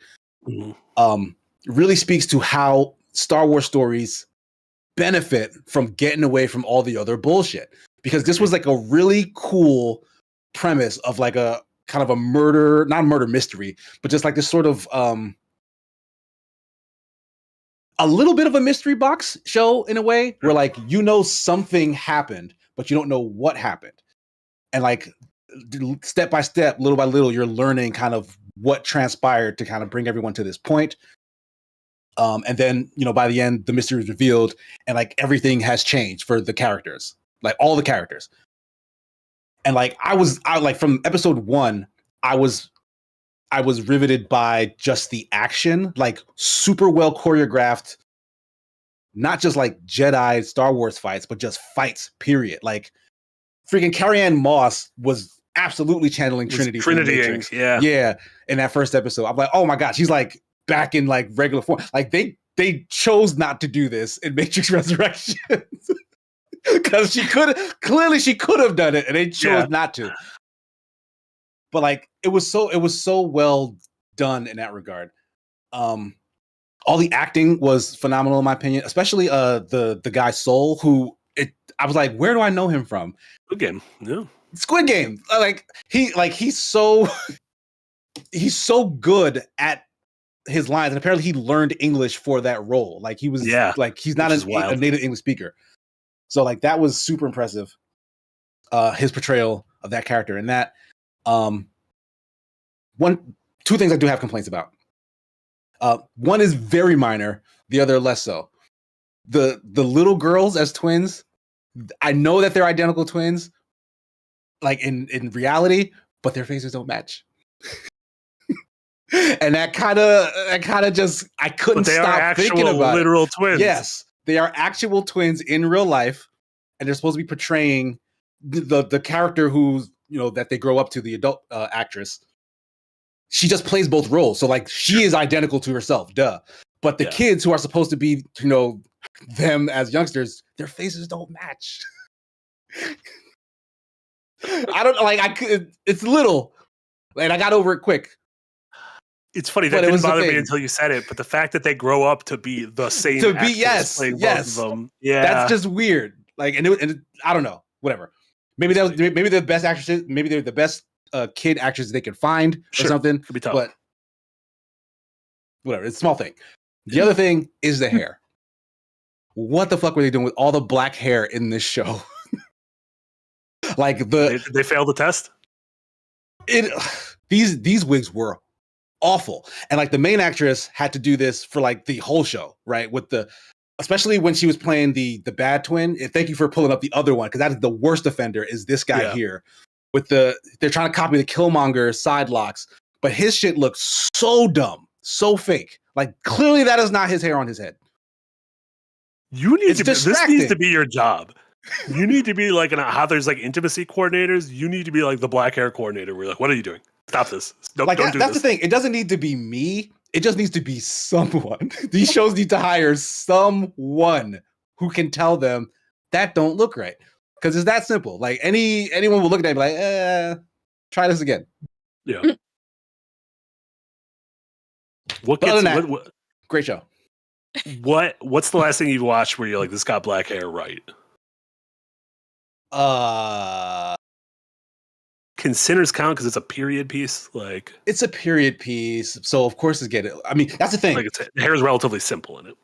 Really speaks to how Star Wars stories benefit from getting away from all the other bullshit. Because this was like a really cool premise of like a kind of a murder, not a murder mystery, but just like this sort of a little bit of a mystery box show in a way where like, you know, something happened, but you don't know what happened. And like step by step, little by little, you're learning kind of what transpired to kind of bring everyone to this point. And then, you know, by the end, the mystery is revealed and like everything has changed for the characters, like all the characters. And like, I like from episode 1, I was riveted by just the action, like super well choreographed, not just like Jedi Star Wars fights, but just fights, period. Like freaking Carrie-Anne Moss was absolutely channeling Trinity. Yeah. In that first episode, I'm like, oh my gosh, she's like back in like regular form. Like they chose not to do this in Matrix Resurrections because she could have done it, and they chose not to. But like it was so well done in that regard. All the acting was phenomenal in my opinion, especially the guy Soul, who I was like, where do I know him from? Again, yeah. Squid Game. He's so good at his lines, and apparently he learned English for that role. Like he was like he's not a native English speaker. So like that was super impressive. His portrayal of that character, and that two things I do have complaints about. One is very minor, the other less so. The little girls as twins, I know that they're identical twins, like in reality, but their faces don't match. And that kind of just, I couldn't stop thinking about literal twins. Yes, they are actual twins in real life, and they're supposed to be portraying the character who's, you know, that they grow up to, the adult actress. She just plays both roles, so like she is identical to herself, duh. But the kids who are supposed to be, you know, them as youngsters, their faces don't match. I don't like. It's little, and I got over it quick. It's funny that didn't bother me until you said it, but the fact that they grow up to be the same actors playing both of them, that's just weird. Like, and I don't know, whatever. Maybe they're the best actresses. Maybe they're the best kid actors they can find or something. Could be tough, but whatever. It's a small thing. The other thing is the hair. What the fuck were they doing with all the black hair in this show? Like they failed the test. These wigs were awful, and like the main actress had to do this for like the whole show, right? Especially when she was playing the bad twin. And thank you for pulling up the other one, because that is the worst offender. Is this guy here with they're trying to copy the Killmonger side locks, but his shit looks so dumb, so fake. Like clearly that is not his hair on his head. This needs to be your job. You need to be like how there's like intimacy coordinators. You need to be like the black hair coordinator. We're like, what are you doing? Stop this. Don't do this. That's the thing. It doesn't need to be me. It just needs to be someone. These shows need to hire someone who can tell them that don't look right. because it's that simple. Like anyone will look at that and be like, try this again. Yeah. What But other gets than that, what, great show. what's the last thing you watched where you're like, this got black hair right? Can Sinners count because it's a period piece? Like, it's a period piece, so of course it's getting. I mean, that's the thing. like the hair is relatively simple in it.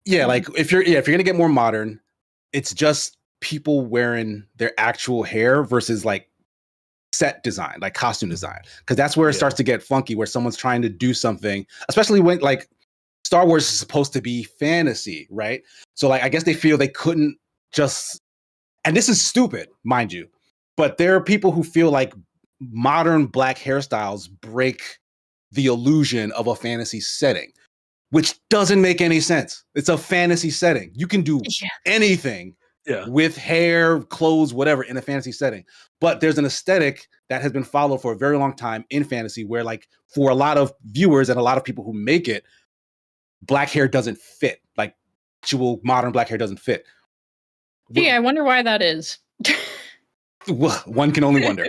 Yeah, like if you're gonna get more modern, it's just people wearing their actual hair versus like set design, like costume design, because that's where it starts to get funky, where someone's trying to do something, especially when like Star Wars is supposed to be fantasy, right? So like I guess they feel they couldn't just, and this is stupid, mind you, but there are people who feel like modern black hairstyles break the illusion of a fantasy setting, which doesn't make any sense. It's a fantasy setting. You can do anything with hair, clothes, whatever in a fantasy setting. But there's an aesthetic that has been followed for a very long time in fantasy where like for a lot of viewers and a lot of people who make it, black hair doesn't fit. Like actual modern black hair doesn't fit. Gee, I wonder why that is. Well, one can only wonder.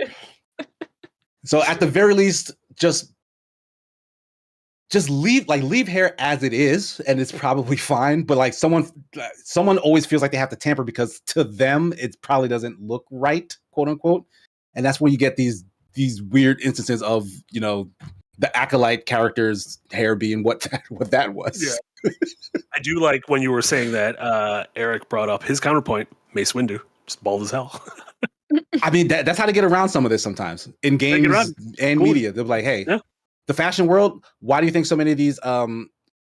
So at the very least, just leave hair as it is, and it's probably fine. But like someone always feels like they have to tamper because to them it probably doesn't look right, quote unquote. And that's when you get these weird instances of, you know, the acolyte character's hair being what that was. Yeah. I do like when you were saying that. Eric brought up his counterpoint, Mace Windu, just bald as hell. I mean, that's how to get around some of this sometimes in games and media. They're like, hey, the fashion world, why do you think so many of these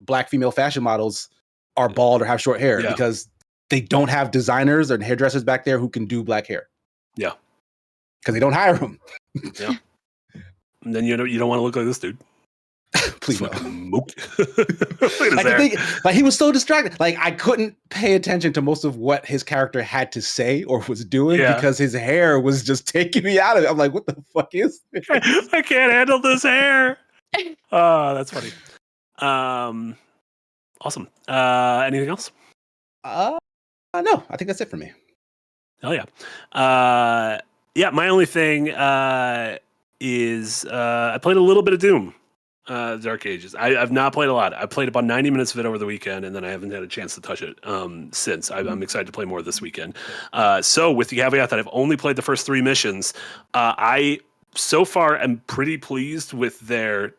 black female fashion models are bald or have short hair? Yeah. Because they don't have designers or hairdressers back there who can do black hair. Yeah. Because they don't hire them. Yeah. And then you don't want to look like this dude. Please no. Like he was so distracted. Like I couldn't pay attention to most of what his character had to say or was doing because his hair was just taking me out of it. I'm like, what the fuck is this? I can't handle this hair. That's funny. Awesome. Anything else? No, I think that's it for me. Oh yeah. My only thing is I played a little bit of Doom. Dark Ages. I've not played a lot. I played about 90 minutes of it over the weekend, and then I haven't had a chance to touch it since. I'm excited to play more this weekend. So with the caveat that I've only played the first 3 missions, I so far am pretty pleased with their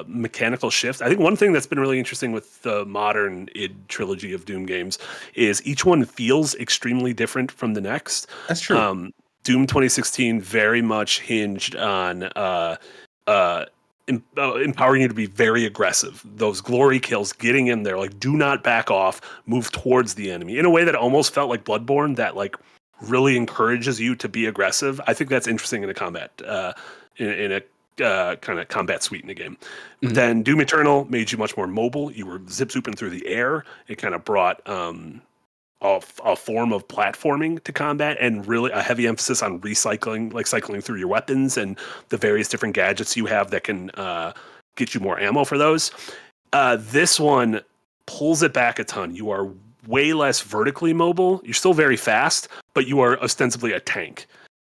mechanical shift. I think one thing that's been really interesting with the modern id trilogy of Doom games is each one feels extremely different from the next. That's true. Doom 2016 very much hinged on empowering you to be very aggressive. Those glory kills, getting in there, like do not back off, move towards the enemy in a way that almost felt like Bloodborne, that like really encourages you to be aggressive. I think that's interesting in a combat, in a kind of combat suite in the game. Mm-hmm. Then Doom Eternal made you much more mobile. You were zip-zooping through the air. It kind of brought a form of platforming to combat, and really a heavy emphasis on recycling, like cycling through your weapons and the various different gadgets you have that can get you more ammo for those. This one pulls it back a ton. You are way less vertically mobile. You're still very fast, but you are ostensibly a tank.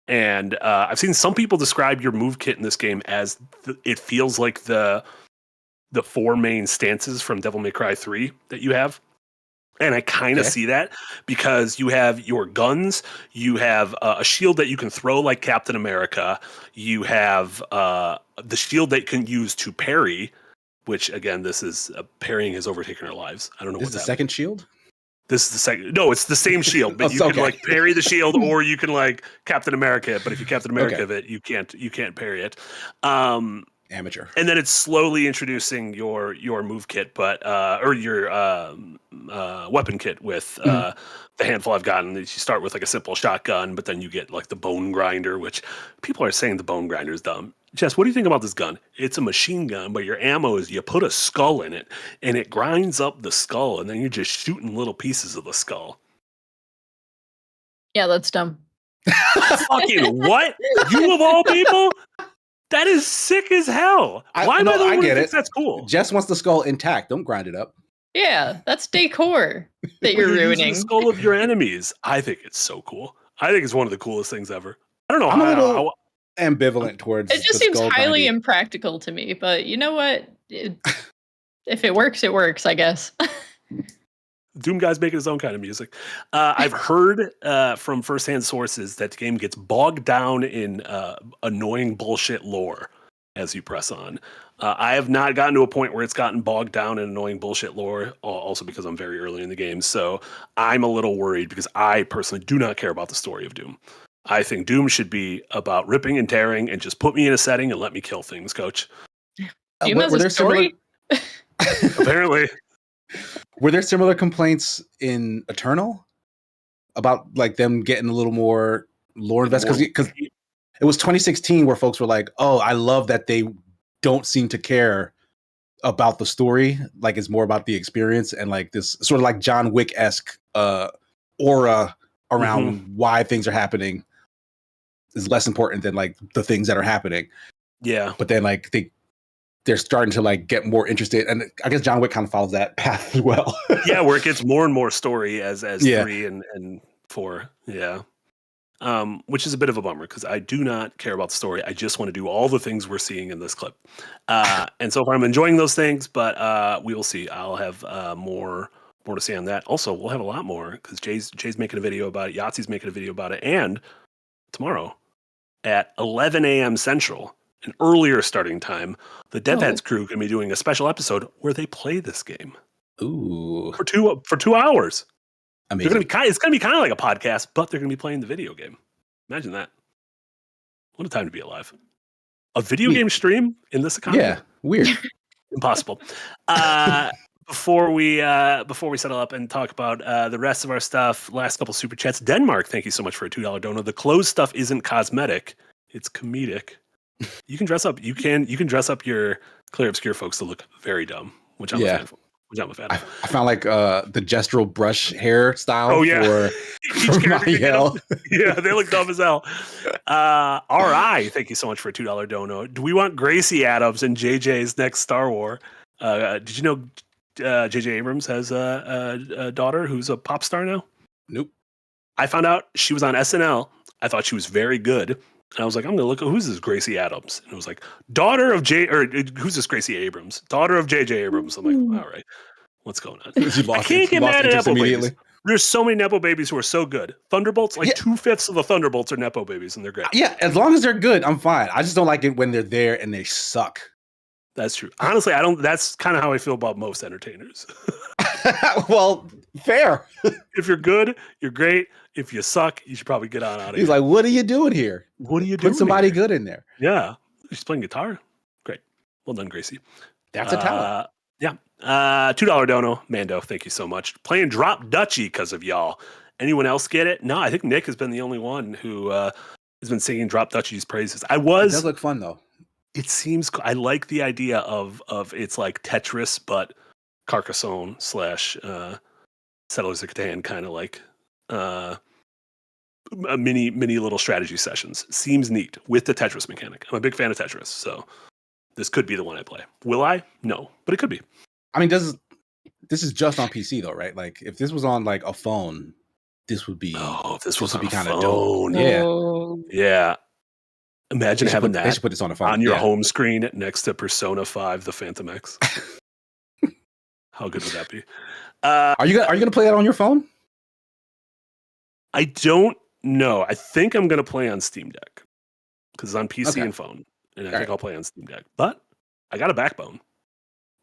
And I've seen some people describe your move kit in this game as it feels like the 4 main stances from Devil May Cry 3 that you have. And I kind of see that because you have your guns, you have a shield that you can throw like Captain America, you have the shield that you can use to parry, which again, this is parrying has overtaken our lives. I don't know. This is the second shield? This is the second. No, it's the same shield, but you can like parry the shield, or you can like Captain America it. But if you Captain America it, you can't parry it. Amateur. And then it's slowly introducing your move kit, but or your weapon kit with the handful I've gotten. You start with like a simple shotgun, but then you get like the bone grinder, which people are saying the bone grinder is dumb. Jess, what do you think about this gun? It's a machine gun, but your ammo is you put a skull in it, and it grinds up the skull, and then you're just shooting little pieces of the skull. Yeah, that's dumb. Fucking what? You of all people? That is sick as hell. Why am I the one who thinks that's cool? Jess wants the skull intact. Don't grind it up. Yeah, that's decor that you're ruining. The skull of your enemies. I think it's so cool. I think it's one of the coolest things ever. I don't know. I'm a little ambivalent towards It just the seems skull highly grindy. impractical to me, but you know what? If it works, it works, I guess. Doom guy's making his own kind of music. I've heard from firsthand sources that the game gets bogged down in annoying bullshit lore as you press on. I have not gotten to a point where it's gotten bogged down in annoying bullshit lore, also because I'm very early in the game. So I'm a little worried because I personally do not care about the story of Doom. I think Doom should be about ripping and tearing and just put me in a setting and let me kill things, coach. Doom has a story? Apparently. Were there similar complaints in Eternal about like them getting a little more lore invested? Because it was 2016 where folks were like, "Oh, I love that they don't seem to care about the story. Like it's more about the experience and like this sort of like John Wick-esque aura around why things are happening is less important than like the things that are happening." Yeah, but then like they're starting to like get more interested, and I guess John Wick kind of follows that path as well. Yeah, where it gets more and more story as 3 and 4. Yeah. Which is a bit of a bummer because I do not care about the story. I just want to do all the things we're seeing in this clip. And so far I'm enjoying those things, but we will see. I'll have more to say on that. Also, we'll have a lot more because Jay's making a video about it. Yahtzee's making a video about it. And tomorrow at 11 a.m. Central, an earlier starting time, the DevHeads crew going to be doing a special episode where they play this game. Ooh. For 2 hours. Amazing. It's going to be kind of like a podcast, but they're going to be playing the video game. Imagine that. What a time to be alive. A video game stream in this economy? Yeah, weird. Impossible. Before we settle up and talk about the rest of our stuff, last couple super chats. Denmark, thank you so much for a $2 donor. The clothes stuff isn't cosmetic; it's comedic. You can dress up. You can dress up your Clear Obscure folks to look very dumb, which I'm a fan of. I found like the gestural brush hairstyle for Marielle. Yeah, they look dumb as hell. RI, thank you so much for a $2 dono. Do we want Gracie Adams in JJ's next Star Wars? Did you know JJ Abrams has a daughter who's a pop star now? Nope. I found out she was on SNL. I thought she was very good. And I was like, I'm going to look at who's this Gracie Adams? And it was like, who's this Gracie Abrams? Daughter of JJ Abrams. I'm like, all right, what's going on? I can't get mad at Nepo babies. There's so many Nepo babies who are so good. Thunderbolts, 2/5 of the Thunderbolts are Nepo babies, and they're great. Yeah, as long as they're good, I'm fine. I just don't like it when they're there and they suck. That's true. Honestly, that's kind of how I feel about most entertainers. Well, fair. If you're good, you're great. If you suck, you should probably get on out of here. He's like, what are you doing here? What are you doing? Put somebody good in there. Yeah. She's playing guitar. Great. Well done, Gracie. That's a talent. Yeah. $2 dono. Mando, thank you so much. Playing Drop Dutchy because of y'all. Anyone else get it? No, I think Nick has been the only one who has been singing Drop Dutchy's praises. It does look fun, though. It seems... I like the idea of it's like Tetris, but Carcassonne / Settlers of Catan, kind of like a mini little strategy sessions. Seems neat with the Tetris mechanic. I'm a big fan of Tetris, so this could be the one I play. Will I? No, but it could be. I mean, this is just on PC though, right? Like if this was on like a phone, this would be this would be kind of dope. Yeah. Imagine having that. They should put this on a phone on your home screen next to Persona 5: The Phantom X. How good would that be? Are you gonna play that on your phone? I don't know. I think I'm gonna play on Steam Deck because it's on PC and phone, and I think I'll play on Steam Deck. But I got a backbone.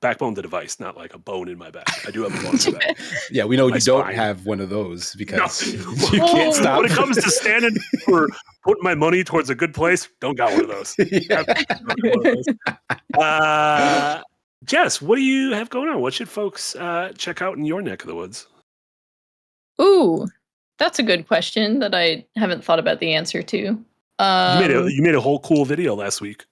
Backbone the device, not like a bone in my back. I do have a bone in my back. Yeah, we know you don't have one of those because you can't stop. When it comes to standing for putting my money towards a good place, don't got one of those. Jess, what do you have going on? What should folks check out in your neck of the woods? Ooh, that's a good question that I haven't thought about the answer to. You made a whole cool video last week.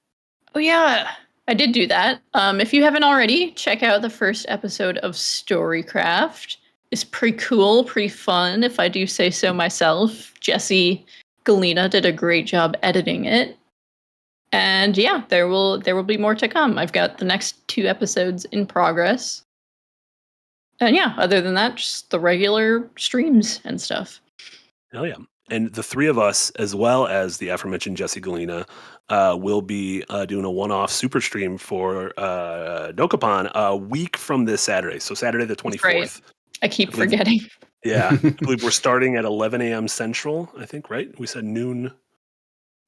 Oh yeah, I did do that. If you haven't already, check out the first episode of Storycraft. It's pretty cool, pretty fun, if I do say so myself. Jesse Galena did a great job editing it. And yeah, there will be more to come. I've got the next 2 episodes in progress. And yeah, other than that, just the regular streams and stuff. Hell yeah. And the three of us, as well as the aforementioned Jesse Galena, will be doing a one-off super stream for Dokapon a week from this Saturday. So Saturday the 24th. Right. I keep believe- forgetting. Yeah. I believe we're starting at 11 a.m. Central, I think, right? We said noon.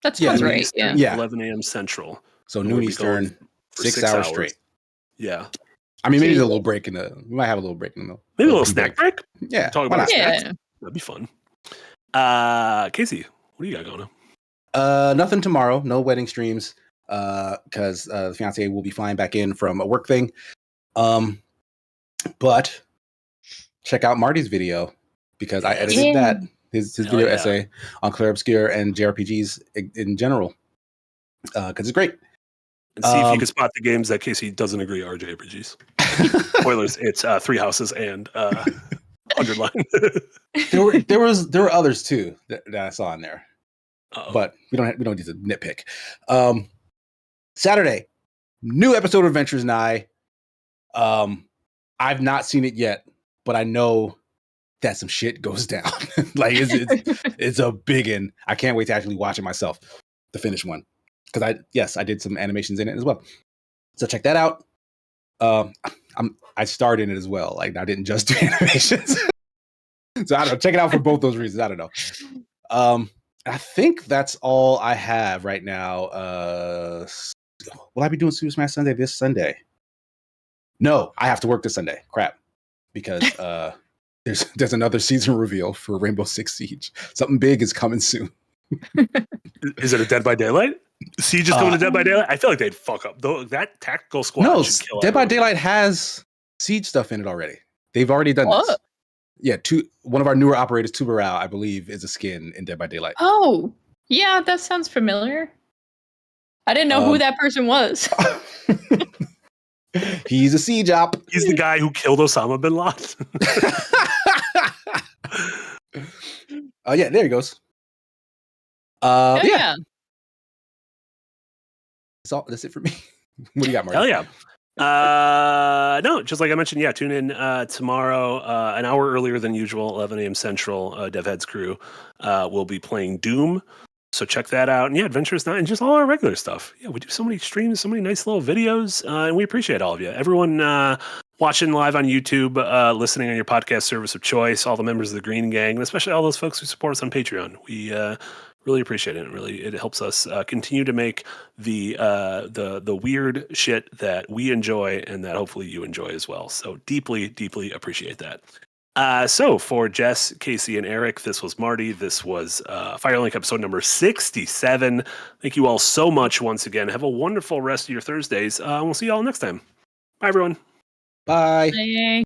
That sounds noon right. Eastern, Yeah. 11 a.m. Central. So And noon we'll be going Eastern, for 6 hours straight. Yeah. I mean, maybe Jesus. a little break in the. We might have a little break in the middle. Maybe a little snack break. Yeah, Talk why about our not? Yeah. snacks. That'd be fun. Casey, what do you got going on? Nothing tomorrow. No wedding streams. Because the fiance will be flying back in from a work thing. But check out Marty's video because I edited Yeah. that. His Hell video yeah. essay on Clair Obscure and JRPGs in general. Because it's great. And see if you can spot the games that Casey doesn't agree are JRPGs. Spoilers, it's Three Houses and 100 Line. there were others too that I saw in there. Uh-oh. But we don't need to nitpick. Saturday, new episode of Adventures Nigh. I've not seen it yet, but I know that some shit goes down. Like it's a big one. I can't wait to actually watch it myself, the finished one, because I did some animations in it as well. So check that out. I starred in it as well. Like I didn't just do animations. So I don't know. Check it out for both those reasons. I don't know. I think that's all I have right now. Will I be doing Super Smash Sunday this Sunday? No, I have to work this Sunday. Crap. Because there's another season reveal for Rainbow Six Siege. Something big is coming soon. Is it a Dead by Daylight? Siege is coming to Dead by Daylight? I feel like they'd fuck up. Though that tactical squad No, should kill Dead by everyone. Daylight has Siege stuff in it already. They've already done this. What? Yeah, one of our newer operators, Tuberal, I believe, is a skin in Dead by Daylight. Oh, yeah, that sounds familiar. I didn't know who that person was. He's a Siege op. He's the guy who killed Osama bin Laden. Yeah, there he goes. Oh, Yeah, that's it for me. What do you got, Marty? Hell yeah. No, just like I mentioned, yeah, tune in tomorrow, an hour earlier than usual, 11 a.m. Central. DevHeads crew will be playing Doom. So check that out. And yeah, Adventures Night and just all our regular stuff. Yeah, we do so many streams, so many nice little videos, and we appreciate all of you. Everyone watching live on YouTube, listening on your podcast service of choice, all the members of the Green Gang, and especially all those folks who support us on Patreon. We really appreciate it. It helps us continue to make the weird shit that we enjoy and that hopefully you enjoy as well. So deeply, deeply appreciate that. So for Jess, Casey, and Eric, this was Marty. This was Firelink episode number 67. Thank you all so much once again. Have a wonderful rest of your Thursdays. We'll see you all next time. Bye, everyone. Bye. Bye.